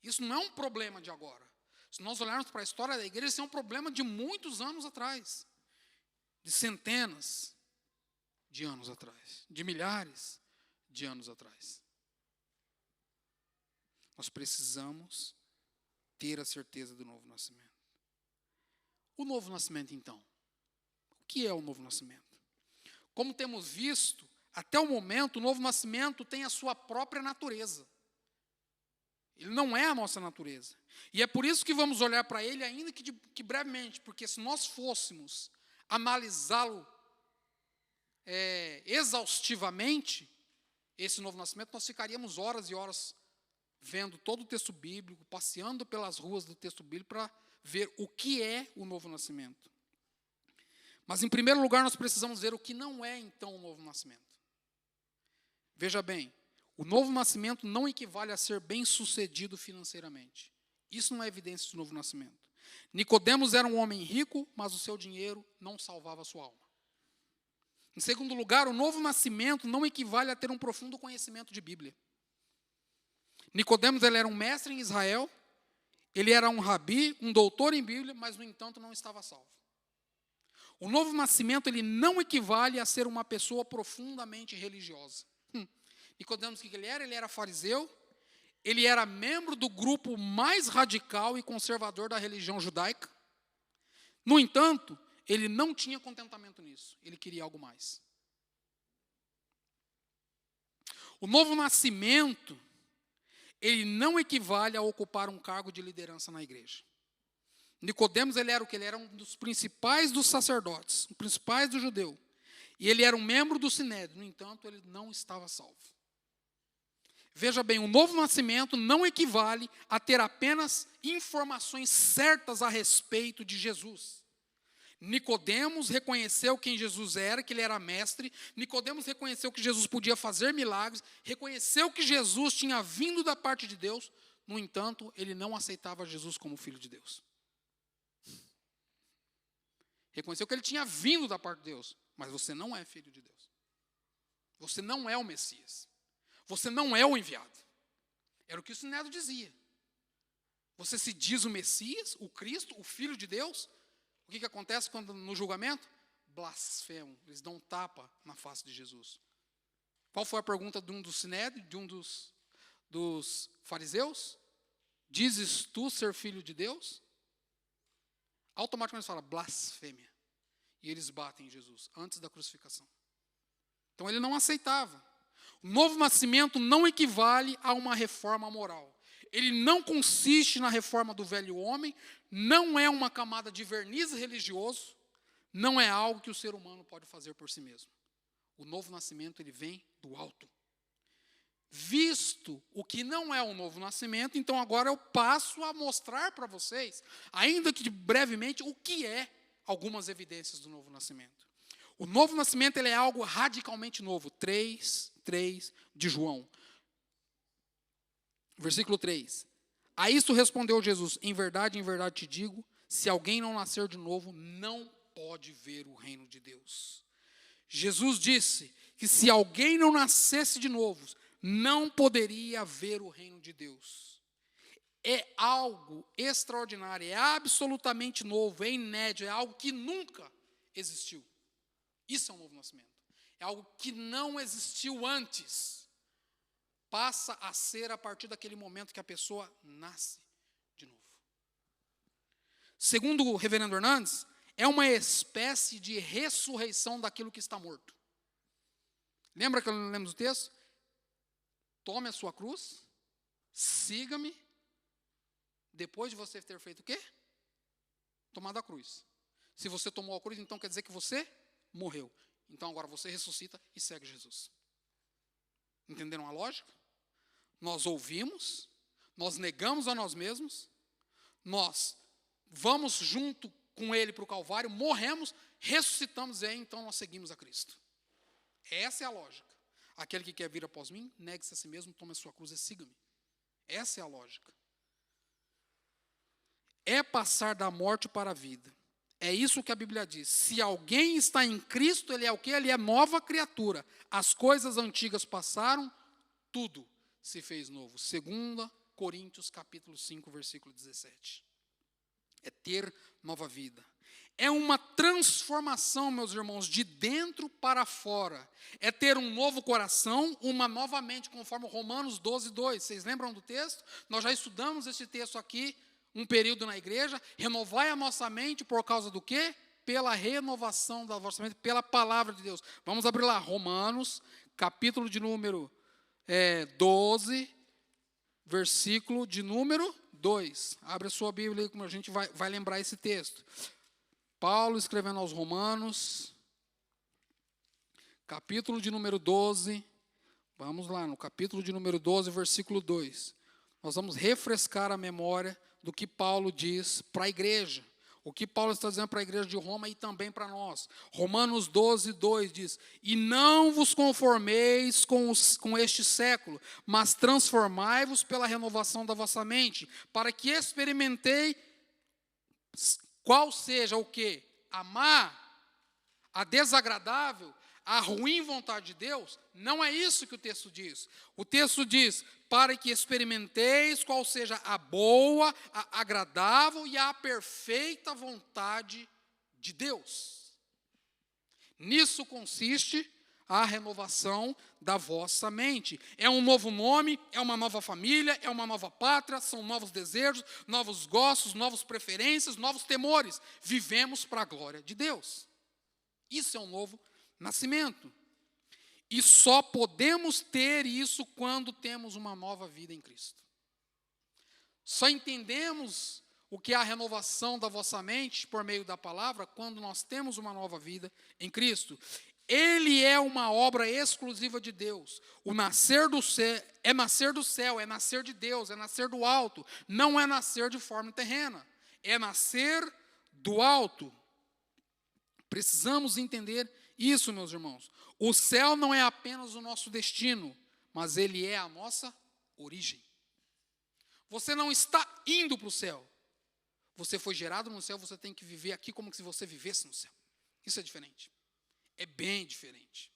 Speaker 1: Isso não é um problema de agora. Se nós olharmos para a história da igreja, isso é um problema de muitos anos atrás. De centenas de anos atrás. De milhares de anos atrás. Nós precisamos ter a certeza do novo nascimento. O novo nascimento, então. O que é o novo nascimento? Como temos visto, até o momento, o novo nascimento tem a sua própria natureza. Ele não é a nossa natureza. E é por isso que vamos olhar para ele, ainda que brevemente, porque se nós fôssemos analisá-lo exaustivamente, esse novo nascimento, nós ficaríamos horas e horas vendo todo o texto bíblico, passeando pelas ruas do texto bíblico para ver o que é o novo nascimento. Mas, em primeiro lugar, nós precisamos ver o que não é, então, o novo nascimento. Veja bem, o novo nascimento não equivale a ser bem-sucedido financeiramente. Isso não é evidência do novo nascimento. Nicodemos era um homem rico, mas o seu dinheiro não salvava a sua alma. Em segundo lugar, o novo nascimento não equivale a ter um profundo conhecimento de Bíblia. Nicodemos, ele era um mestre em Israel, ele era um rabi, um doutor em Bíblia, mas, no entanto, não estava salvo. O novo nascimento, ele não equivale a ser uma pessoa profundamente religiosa. Nicodemos, o que ele era? Ele era fariseu, ele era membro do grupo mais radical e conservador da religião judaica. No entanto, ele não tinha contentamento nisso, ele queria algo mais. O novo nascimento, ele não equivale a ocupar um cargo de liderança na igreja. Nicodemos, ele era o que? Ele era um dos principais dos sacerdotes, um dos principais do judeu. E ele era um membro do Sinédrio, no entanto, ele não estava salvo. Veja bem, o novo nascimento não equivale a ter apenas informações certas a respeito de Jesus. Nicodemos reconheceu quem Jesus era, que ele era mestre. Nicodemos reconheceu que Jesus podia fazer milagres, reconheceu que Jesus tinha vindo da parte de Deus. No entanto, ele não aceitava Jesus como filho de Deus. Reconheceu que ele tinha vindo da parte de Deus. Mas você não é filho de Deus. Você não é o Messias. Você não é o enviado. Era o que o Sinédrio dizia. Você se diz o Messias, o Cristo, o Filho de Deus. O que acontece quando no julgamento? Blasfemo. Eles dão um tapa na face de Jesus. Qual foi a pergunta de um dos Sinédrio, de um dos fariseus? Dizes tu ser filho de Deus? Automaticamente fala blasfêmia. E eles batem em Jesus antes da crucificação. Então ele não aceitava. O novo nascimento não equivale a uma reforma moral. Ele não consiste na reforma do velho homem, não é uma camada de verniz religioso, não é algo que o ser humano pode fazer por si mesmo. O novo nascimento, ele vem do alto. Visto o que não é o novo nascimento, então agora eu passo a mostrar para vocês, ainda que brevemente, o que é algumas evidências do novo nascimento. O novo nascimento, ele é algo radicalmente novo. 3 de João. Versículo 3. A isso respondeu Jesus: em verdade te digo, se alguém não nascer de novo, não pode ver o reino de Deus. Jesus disse que se alguém não nascesse de novo, não poderia ver o reino de Deus. É algo extraordinário, é absolutamente novo, é inédito, é algo que nunca existiu. Isso é um novo nascimento. É algo que não existiu antes. Passa a ser a partir daquele momento que a pessoa nasce de novo. Segundo o reverendo Hernandes, é uma espécie de ressurreição daquilo que está morto. Lembra que lemos o texto? Tome a sua cruz, siga-me, depois de você ter feito o quê? Tomado a cruz. Se você tomou a cruz, então quer dizer que você morreu. Então agora você ressuscita e segue Jesus. Entenderam a lógica? Nós ouvimos, nós negamos a nós mesmos, nós vamos junto com ele para o Calvário, morremos, ressuscitamos e aí então nós seguimos a Cristo. Essa é a lógica. Aquele que quer vir após mim, negue-se a si mesmo, tome a sua cruz e siga-me. Essa é a lógica. É passar da morte para a vida. É isso que a Bíblia diz. Se alguém está em Cristo, ele é o quê? Ele é nova criatura. As coisas antigas passaram, tudo se fez novo. 2 Coríntios capítulo 5, versículo 17. É ter nova vida. É uma transformação, meus irmãos, de dentro para fora. É ter um novo coração, uma nova mente, conforme Romanos 12, 2. Vocês lembram do texto? Nós já estudamos esse texto aqui, um período na igreja. Renovai a nossa mente por causa do quê? Pela renovação da vossa mente, pela palavra de Deus. Vamos abrir lá, Romanos, capítulo de número 12, versículo de número 2. Abre a sua Bíblia aí, como a gente vai lembrar esse texto. Paulo escrevendo aos Romanos, capítulo de número 12, vamos lá, no capítulo de número 12, versículo 2. Nós vamos refrescar a memória do que Paulo diz para a igreja. O que Paulo está dizendo para a igreja de Roma e também para nós. Romanos 12, 2 diz: e não vos conformeis com este século, mas transformai-vos pela renovação da vossa mente, para que experimentei qual seja o quê? A má, a desagradável, a ruim vontade de Deus. Não é isso que o texto diz. O texto diz: para que experimenteis qual seja a boa, a agradável e a perfeita vontade de Deus. Nisso consiste a renovação da vossa mente. É um novo nome, é uma nova família, é uma nova pátria, são novos desejos, novos gostos, novas preferências, novos temores. Vivemos para a glória de Deus. Isso é um novo nascimento. E só podemos ter isso quando temos uma nova vida em Cristo. Só entendemos o que é a renovação da vossa mente por meio da palavra quando nós temos uma nova vida em Cristo. Ele é uma obra exclusiva de Deus. O nascer do céu é nascer de Deus, é nascer do alto. Não é nascer de forma terrena, é nascer do alto. Precisamos entender isso, meus irmãos. O céu não é apenas o nosso destino, mas ele é a nossa origem. Você não está indo para o céu. você foi gerado no céu, você tem que viver aqui como se você vivesse no céu. Isso é diferente. É bem diferente.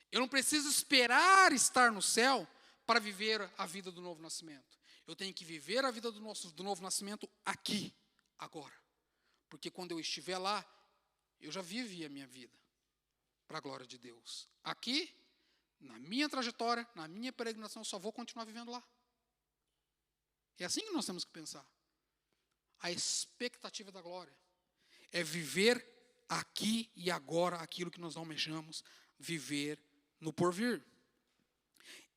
Speaker 1: Eu não preciso esperar estar no céu para viver a vida do novo nascimento. Eu tenho que viver a vida do novo nascimento aqui, agora. Porque quando eu estiver lá, eu já vivi a minha vida para a glória de Deus. Aqui, na minha trajetória, na minha peregrinação, eu só vou continuar vivendo lá. É assim que nós temos que pensar. A expectativa da glória é viver aqui e agora aquilo que nós almejamos viver no porvir.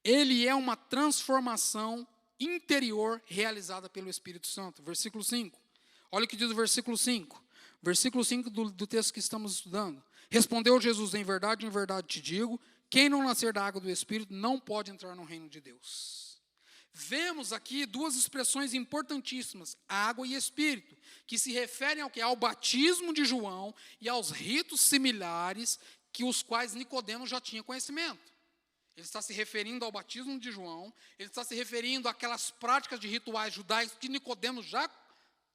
Speaker 1: Ele é uma transformação interior realizada pelo Espírito Santo. Versículo 5. Olha o que diz o versículo 5. Versículo 5 do texto que estamos estudando. Respondeu Jesus, em verdade te digo, quem não nascer da água do Espírito não pode entrar no reino de Deus. Vemos aqui duas expressões importantíssimas, água e Espírito, que se referem ao que? Ao batismo de João e aos ritos similares que os quais Nicodemo já tinha conhecimento. Ele está se referindo ao batismo de João, ele está se referindo àquelas práticas de rituais judaicos que Nicodemo já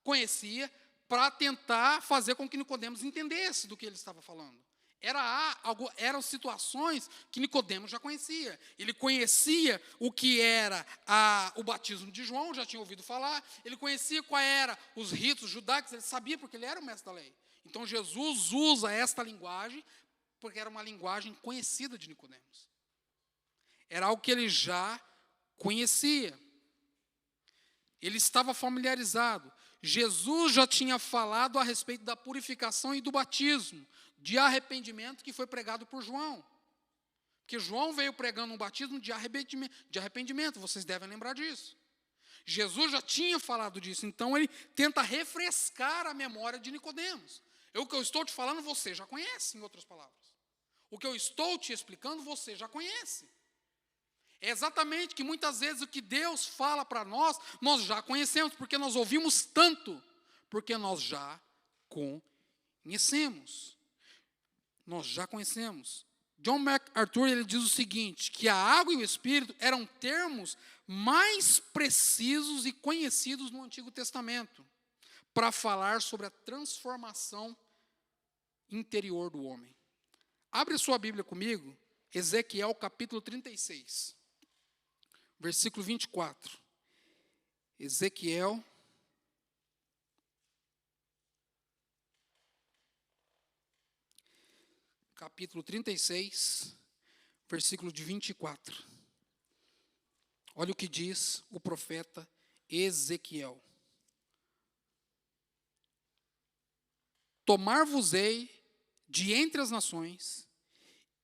Speaker 1: conhecia, para tentar fazer com que Nicodemos entendesse do que ele estava falando. Eram situações que Nicodemo já conhecia. Ele conhecia o que era o batismo de João, já tinha ouvido falar. Ele conhecia quais eram os ritos judaicos, ele sabia porque ele era o mestre da lei. Então Jesus usa esta linguagem porque era uma linguagem conhecida de Nicodemos. Era algo que ele já conhecia. Ele estava familiarizado. Jesus já tinha falado a respeito da purificação e do batismo, de arrependimento que foi pregado por João. Porque João veio pregando um batismo de arrependimento, vocês devem lembrar disso. Jesus já tinha falado disso, então ele tenta refrescar a memória de Nicodemos. O que eu estou te falando, você já conhece, em outras palavras. O que eu estou te explicando, você já conhece. É exatamente que muitas vezes o que Deus fala para nós já conhecemos, porque nós ouvimos tanto, porque nós já conhecemos. Nós já conhecemos. John MacArthur ele diz o seguinte, que a água e o Espírito eram termos mais precisos e conhecidos no Antigo Testamento, para falar sobre a transformação interior do homem. Abre sua Bíblia comigo, Ezequiel capítulo 36. Versículo 24. Ezequiel, capítulo 36, versículo de 24. Olha o que diz o profeta Ezequiel. Tomar-vos-ei de entre as nações,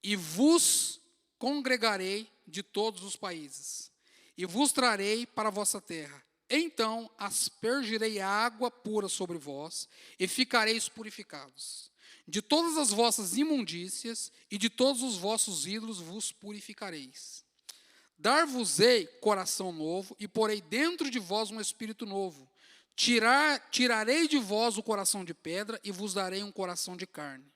Speaker 1: e vos congregarei de todos os países, e vos trarei para a vossa terra. Então aspergirei água pura sobre vós, e ficareis purificados. De todas as vossas imundícias e de todos os vossos ídolos vos purificareis. Dar-vos-ei coração novo, e porei dentro de vós um espírito novo. Tirarei de vós o coração de pedra, e vos darei um coração de carne.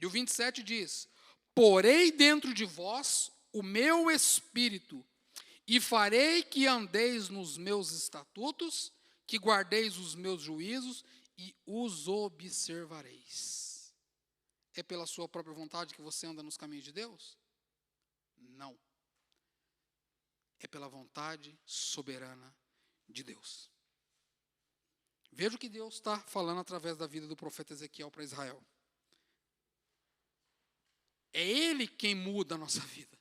Speaker 1: E o 27 diz: porei dentro de vós o meu espírito, e farei que andeis nos meus estatutos, que guardeis os meus juízos, e os observareis. É pela sua própria vontade que você anda nos caminhos de Deus? Não. É pela vontade soberana de Deus. Veja o que Deus está falando através da vida do profeta Ezequiel para Israel. É Ele quem muda a nossa vida.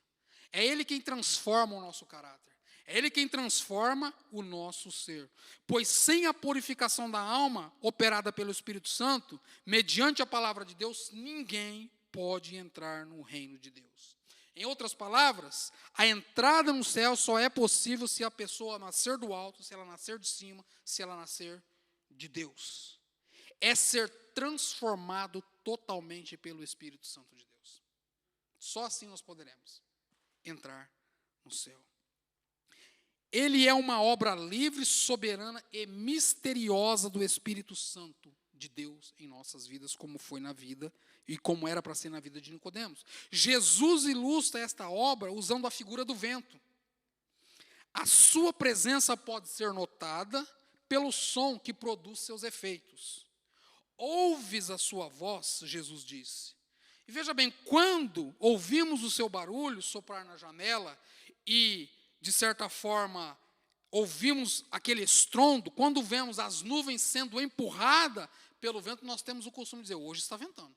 Speaker 1: É Ele quem transforma o nosso caráter. É Ele quem transforma o nosso ser. Pois sem a purificação da alma, operada pelo Espírito Santo, mediante a palavra de Deus, ninguém pode entrar no reino de Deus. Em outras palavras, a entrada no céu só é possível se a pessoa nascer do alto, se ela nascer de cima, se ela nascer de Deus. É ser transformado totalmente pelo Espírito Santo de Deus. Só assim nós poderemos entrar no céu. Ele é uma obra livre, soberana e misteriosa do Espírito Santo de Deus em nossas vidas, como foi na vida e como era para ser na vida de Nicodemos. Jesus ilustra esta obra usando a figura do vento. A sua presença pode ser notada pelo som que produz seus efeitos. Ouves a sua voz, Jesus disse. E veja bem, quando ouvimos o seu barulho soprar na janela e, de certa forma, ouvimos aquele estrondo, quando vemos as nuvens sendo empurradas pelo vento, nós temos o costume de dizer, hoje está ventando.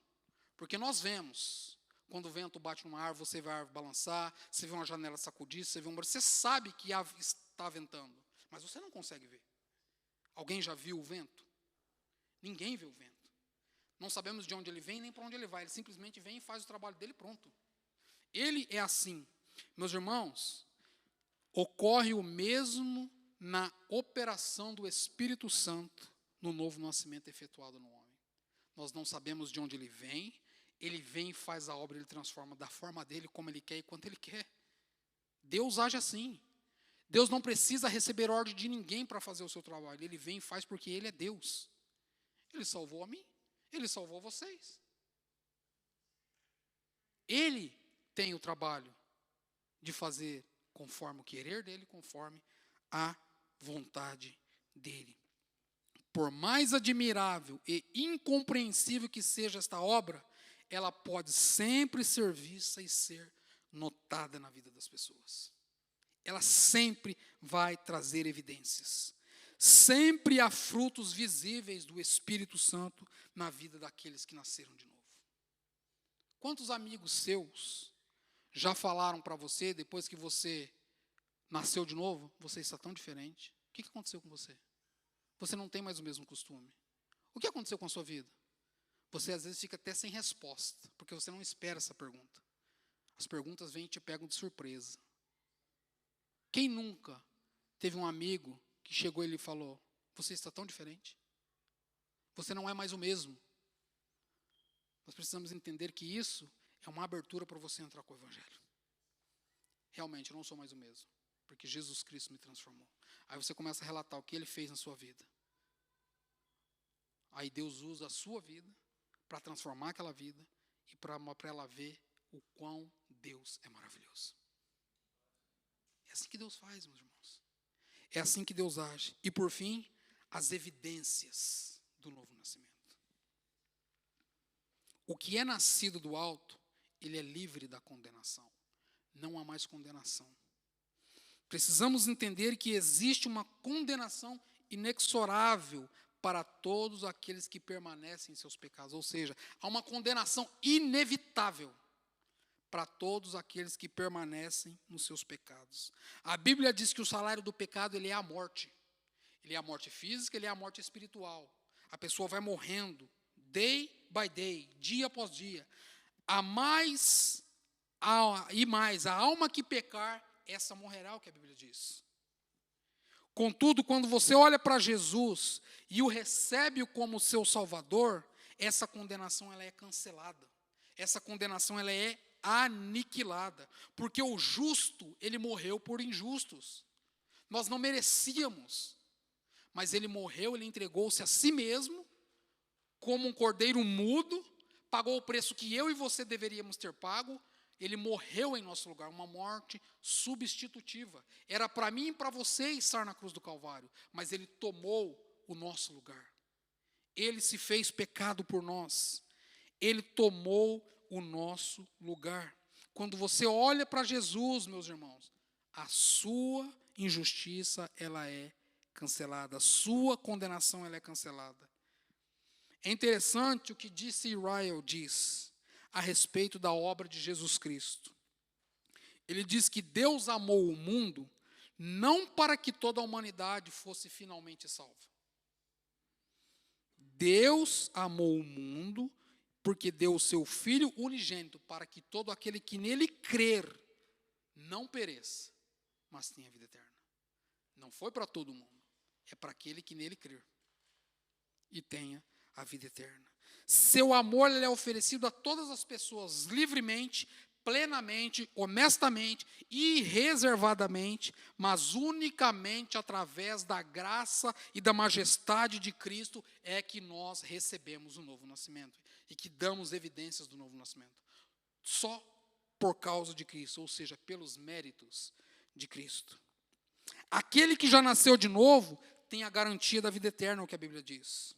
Speaker 1: Porque nós vemos, quando o vento bate numa árvore, você vê a árvore balançar, você vê uma janela sacudir, você vê um barulho, você sabe que está ventando, mas você não consegue ver. Alguém já viu o vento? Ninguém vê o vento. Não sabemos de onde ele vem nem para onde ele vai, ele simplesmente vem e faz o trabalho dele, pronto. Ele é assim. Meus irmãos, ocorre o mesmo na operação do Espírito Santo no novo nascimento efetuado no homem. Nós não sabemos de onde ele vem e faz a obra, ele transforma da forma dele, como ele quer e quanto ele quer. Deus age assim. Deus não precisa receber ordem de ninguém para fazer o seu trabalho. Ele vem e faz porque ele é Deus. Ele salvou a mim, ele salvou vocês. Ele tem o trabalho de fazer conforme o querer dele, conforme a vontade dele. Por mais admirável e incompreensível que seja esta obra, ela pode sempre ser vista e ser notada na vida das pessoas. Ela sempre vai trazer evidências. Sempre há frutos visíveis do Espírito Santo na vida daqueles que nasceram de novo. Quantos amigos seus já falaram para você, depois que você nasceu de novo, você está tão diferente? O que aconteceu com você? Você não tem mais o mesmo costume. O que aconteceu com a sua vida? Você às vezes fica até sem resposta, porque você não espera essa pergunta. As perguntas vêm e te pegam de surpresa. Quem nunca teve um amigo que chegou e lhe falou, você está tão diferente? Você não é mais o mesmo. Nós precisamos entender que isso é uma abertura para você entrar com o Evangelho. Realmente, eu não sou mais o mesmo, porque Jesus Cristo me transformou. Aí você começa a relatar o que Ele fez na sua vida. Aí Deus usa a sua vida para transformar aquela vida e para ela ver o quão Deus é maravilhoso. É assim que Deus faz, meus irmãos. É assim que Deus age. E por fim, as evidências do novo nascimento. O que é nascido do alto, ele é livre da condenação. Não há mais condenação. Precisamos entender que existe uma condenação inexorável para todos aqueles que permanecem em seus pecados. Ou seja, há uma condenação inevitável para todos aqueles que permanecem nos seus pecados. A Bíblia diz que o salário do pecado ele é a morte. Ele é a morte física, ele é a morte espiritual. A pessoa vai morrendo, day by day, dia após dia. A alma que pecar, essa morrerá, o que a Bíblia diz. Contudo, quando você olha para Jesus e o recebe como seu Salvador, essa condenação ela é cancelada. Essa condenação ela é aniquilada, porque o justo, ele morreu por injustos. Nós não merecíamos, mas ele morreu, ele entregou-se a si mesmo, como um cordeiro mudo, pagou o preço que eu e você deveríamos ter pago, ele morreu em nosso lugar, uma morte substitutiva. Era para mim e para você estar na cruz do Calvário, mas ele tomou o nosso lugar. Ele se fez pecado por nós. Ele tomou o nosso lugar. Quando você olha para Jesus, meus irmãos, a sua injustiça ela é cancelada, a sua condenação ela é cancelada. É interessante o que D.C. Ryle diz a respeito da obra de Jesus Cristo. Ele diz que Deus amou o mundo não para que toda a humanidade fosse finalmente salva. Deus amou o mundo porque deu o seu Filho unigênito para que todo aquele que nele crer não pereça, mas tenha vida eterna. Não foi para todo mundo, é para aquele que nele crer e tenha a vida eterna. Seu amor ele é oferecido a todas as pessoas livremente, plenamente, honestamente e reservadamente, mas unicamente através da graça e da majestade de Cristo é que nós recebemos o novo nascimento e que damos evidências do novo nascimento. Só por causa de Cristo, ou seja, pelos méritos de Cristo. Aquele que já nasceu de novo tem a garantia da vida eterna, é o que a Bíblia diz.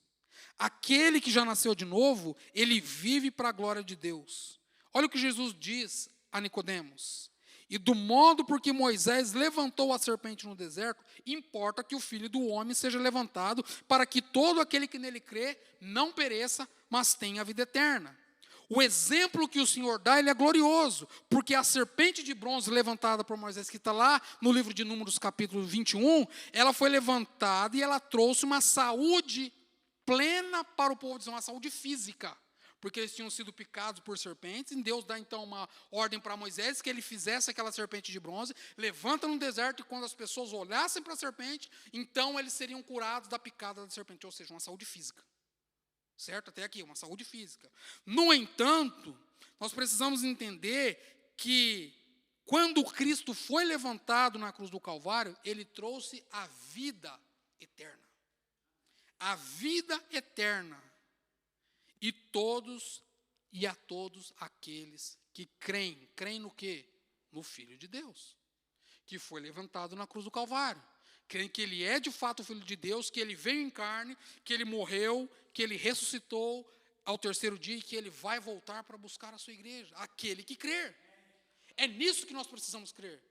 Speaker 1: Aquele que já nasceu de novo, ele vive para a glória de Deus. Olha o que Jesus diz a Nicodemos. E do modo por que Moisés levantou a serpente no deserto, importa que o Filho do Homem seja levantado, para que todo aquele que nele crê não pereça, mas tenha a vida eterna. O exemplo que o Senhor dá, ele é glorioso, porque a serpente de bronze levantada por Moisés, que está lá no livro de Números capítulo 21, ela foi levantada e ela trouxe uma saúde plena para o povo de Israel, uma saúde física, porque eles tinham sido picados por serpentes, e Deus dá então uma ordem para Moisés, que ele fizesse aquela serpente de bronze, levanta no deserto, e quando as pessoas olhassem para a serpente, então eles seriam curados da picada da serpente, ou seja, uma saúde física. Certo? Até aqui, uma saúde física. No entanto, nós precisamos entender que quando Cristo foi levantado na cruz do Calvário, ele trouxe a vida eterna. A vida eterna. E a todos aqueles que creem. Creem no quê? No Filho de Deus, que foi levantado na cruz do Calvário. Creem que ele é de fato o Filho de Deus, que ele veio em carne, que ele morreu, que ele ressuscitou ao terceiro dia e que ele vai voltar para buscar a sua igreja. Aquele que crer. É nisso que nós precisamos crer.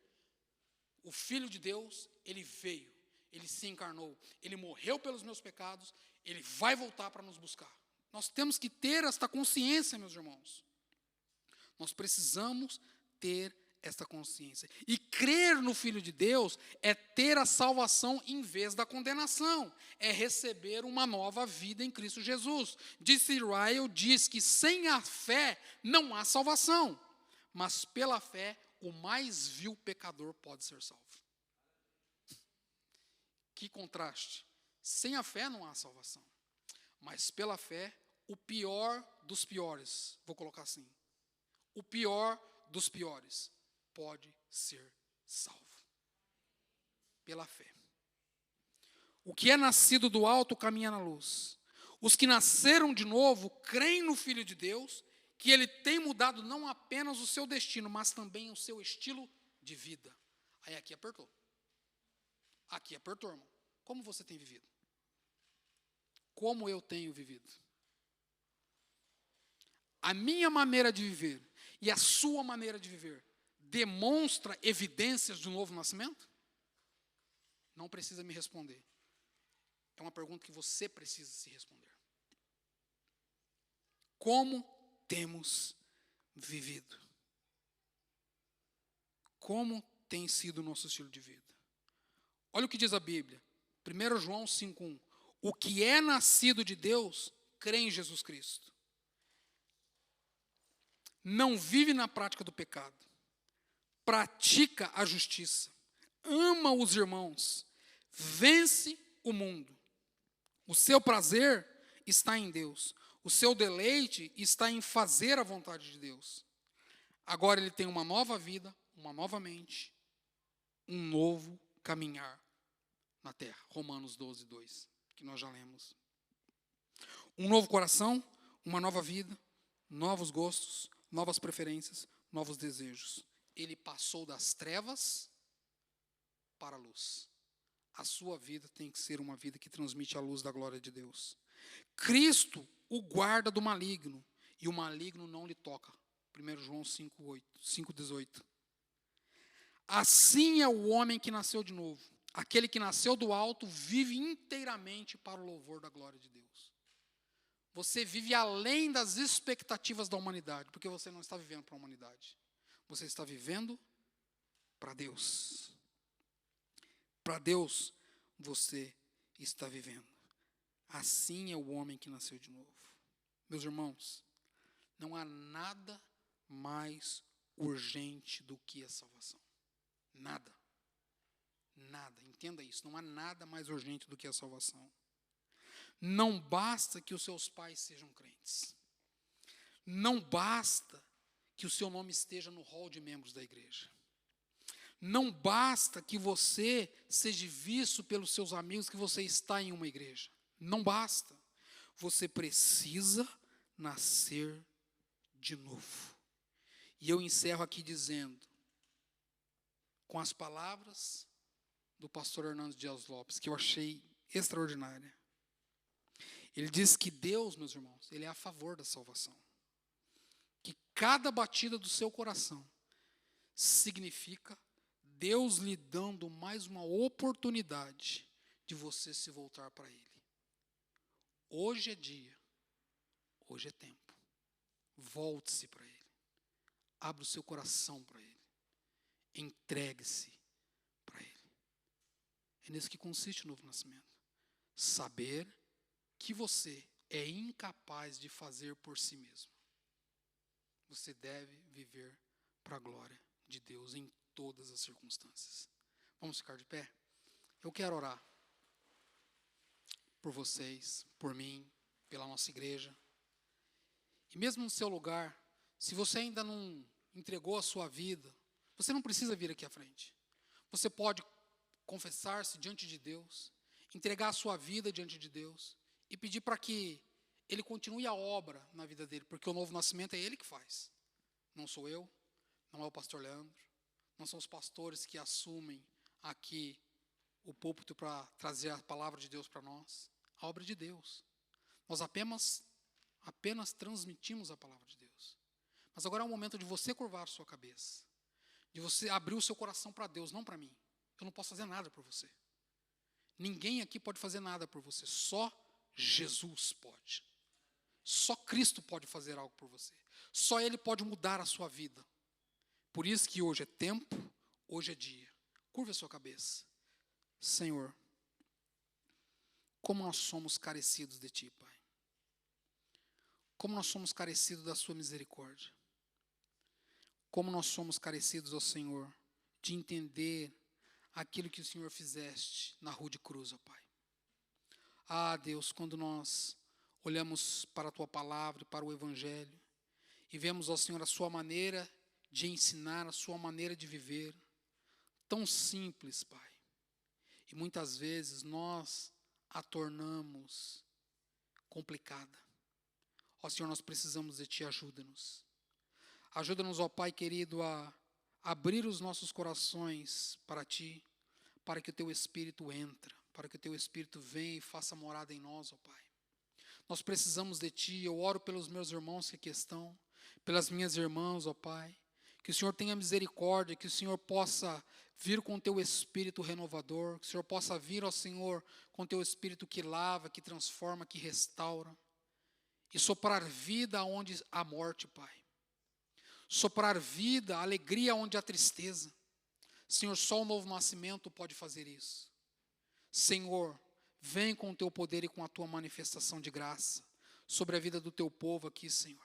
Speaker 1: O Filho de Deus, ele veio, ele se encarnou, ele morreu pelos meus pecados, ele vai voltar para nos buscar. Nós temos que ter esta consciência, meus irmãos. Nós precisamos ter esta consciência. E crer no Filho de Deus é ter a salvação em vez da condenação. É receber uma nova vida em Cristo Jesus. D.C. Ryle diz que sem a fé não há salvação, mas pela fé o mais vil pecador pode ser salvo. Que contraste. Sem a fé não há salvação, mas pela fé o pior dos piores, vou colocar assim, o pior dos piores pode ser salvo. Pela fé. O que é nascido do alto caminha na luz. Os que nasceram de novo creem no Filho de Deus, que ele tem mudado não apenas o seu destino, mas também o seu estilo de vida. Aí aqui apertou. Aqui apertou, irmão. Como você tem vivido? Como eu tenho vivido? A minha maneira de viver e a sua maneira de viver demonstra evidências de um novo nascimento? Não precisa me responder. É uma pergunta que você precisa se responder. Como temos vivido? Como tem sido o nosso estilo de vida? Olha o que diz a Bíblia. 1 João 5,1. O que é nascido de Deus, crê em Jesus Cristo. Não vive na prática do pecado. Pratica a justiça. Ama os irmãos. Vence o mundo. O seu prazer está em Deus. O seu deleite está em fazer a vontade de Deus. Agora ele tem uma nova vida, uma nova mente, um novo caminhar na terra. Romanos 12, 2, que nós já lemos. Um novo coração, uma nova vida, novos gostos, novas preferências, novos desejos. Ele passou das trevas para a luz. A sua vida tem que ser uma vida que transmite a luz da glória de Deus. Cristo o guarda do maligno, e o maligno não lhe toca. 1 João 5,18. Assim é o homem que nasceu de novo. Aquele que nasceu do alto vive inteiramente para o louvor da glória de Deus. Você vive além das expectativas da humanidade, porque você não está vivendo para a humanidade. Você está vivendo para Deus. Para Deus você está vivendo. Assim é o homem que nasceu de novo. Meus irmãos, não há nada mais urgente do que a salvação. Nada. Nada. Entenda isso. Não há nada mais urgente do que a salvação. Não basta que os seus pais sejam crentes. Não basta que o seu nome esteja no hall de membros da igreja. Não basta que você seja visto pelos seus amigos que você está em uma igreja. Não basta. Você precisa nascer de novo. E eu encerro aqui dizendo, com as palavras do pastor Hernando Dias Lopes, que eu achei extraordinária. Ele diz que Deus, meus irmãos, Ele é a favor da salvação. Que cada batida do seu coração significa Deus lhe dando mais uma oportunidade de você se voltar para Ele. Hoje é dia, hoje é tempo. Volte-se para Ele. Abra o seu coração para Ele. Entregue-se para Ele. É nisso que consiste o novo nascimento. Saber que você é incapaz de fazer por si mesmo. Você deve viver para a glória de Deus em todas as circunstâncias. Vamos ficar de pé? Eu quero orar por vocês, por mim, pela nossa igreja. E mesmo no seu lugar, se você ainda não entregou a sua vida, você não precisa vir aqui à frente. Você pode confessar-se diante de Deus, entregar a sua vida diante de Deus e pedir para que Ele continue a obra na vida dele, porque o novo nascimento é Ele que faz. Não sou eu, não é o pastor Leandro, não são os pastores que assumem aqui o púlpito para trazer a palavra de Deus para nós. A obra de Deus. Nós apenas transmitimos a palavra de Deus. Mas agora é o momento de você curvar a sua cabeça, de você abrir o seu coração para Deus, não para mim. Eu não posso fazer nada por você. Ninguém aqui pode fazer nada por você, só Jesus pode. Só Cristo pode fazer algo por você. Só Ele pode mudar a sua vida. Por isso que hoje é tempo, hoje é dia. Curva a sua cabeça. Senhor, como nós somos carecidos de Ti, Pai. Como nós somos carecidos da Sua misericórdia. Como nós somos carecidos, ó Senhor, de entender aquilo que o Senhor fizeste na rude cruz, ó Pai. Ah, Deus, quando nós olhamos para a Tua palavra, para o Evangelho, e vemos, ó Senhor, a Sua maneira de ensinar, a Sua maneira de viver, tão simples, Pai. E muitas vezes nós a tornamos complicada. Ó Senhor, nós precisamos de Ti, ajuda-nos. Ajuda-nos, ó Pai querido, a abrir os nossos corações para Ti, para que o Teu Espírito entre, para que o Teu Espírito venha e faça morada em nós, ó Pai. Nós precisamos de Ti. Eu oro pelos meus irmãos que aqui estão, pelas minhas irmãs, ó Pai. Que o Senhor tenha misericórdia, que o Senhor possa vir com o Teu Espírito renovador, que o Senhor possa vir, ó Senhor, com o Teu Espírito que lava, que transforma, que restaura. E soprar vida onde há morte, Pai. Soprar vida, alegria onde há tristeza. Senhor, só o novo nascimento pode fazer isso. Senhor, vem com o Teu poder e com a Tua manifestação de graça sobre a vida do Teu povo aqui, Senhor.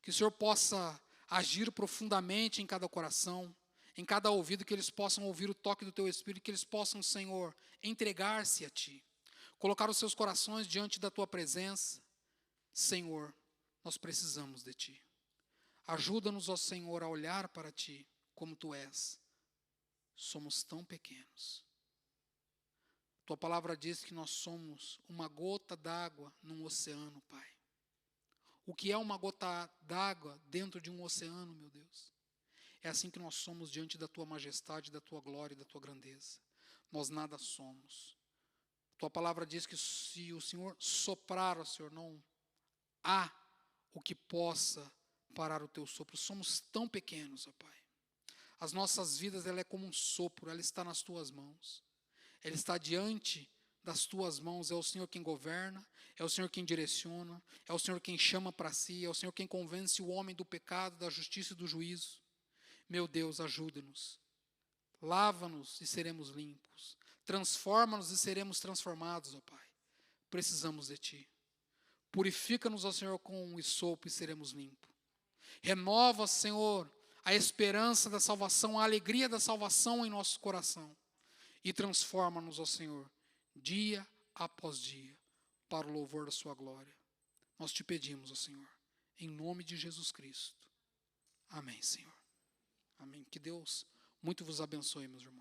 Speaker 1: Que o Senhor possa agir profundamente em cada coração, em cada ouvido, que eles possam ouvir o toque do Teu Espírito, que eles possam, Senhor, entregar-se a Ti, colocar os seus corações diante da Tua presença. Senhor, nós precisamos de Ti. Ajuda-nos, ó Senhor, a olhar para Ti como Tu és. Somos tão pequenos. Tua palavra diz que nós somos uma gota d'água num oceano, Pai. O que é uma gota d'água dentro de um oceano, meu Deus? É assim que nós somos diante da Tua majestade, da Tua glória e da Tua grandeza. Nós nada somos. Tua palavra diz que se o Senhor soprar, ó Senhor, não há o que possa parar o Teu sopro. Somos tão pequenos, ó Pai. As nossas vidas, ela é como um sopro, ela está nas Tuas mãos. Ela está diante das Tuas mãos. É o Senhor quem governa, é o Senhor quem direciona, é o Senhor quem chama para si, é o Senhor quem convence o homem do pecado, da justiça e do juízo. Meu Deus, ajuda-nos. Lava-nos e seremos limpos. Transforma-nos e seremos transformados, ó Pai. Precisamos de Ti. Purifica-nos, ó Senhor, com um hisopo e seremos limpos. Renova, Senhor, a esperança da salvação, a alegria da salvação em nosso coração. E transforma-nos, ó Senhor, dia após dia, para o louvor da Sua glória. Nós Te pedimos, ó Senhor, em nome de Jesus Cristo. Amém, Senhor. Amém. Que Deus muito vos abençoe, meus irmãos.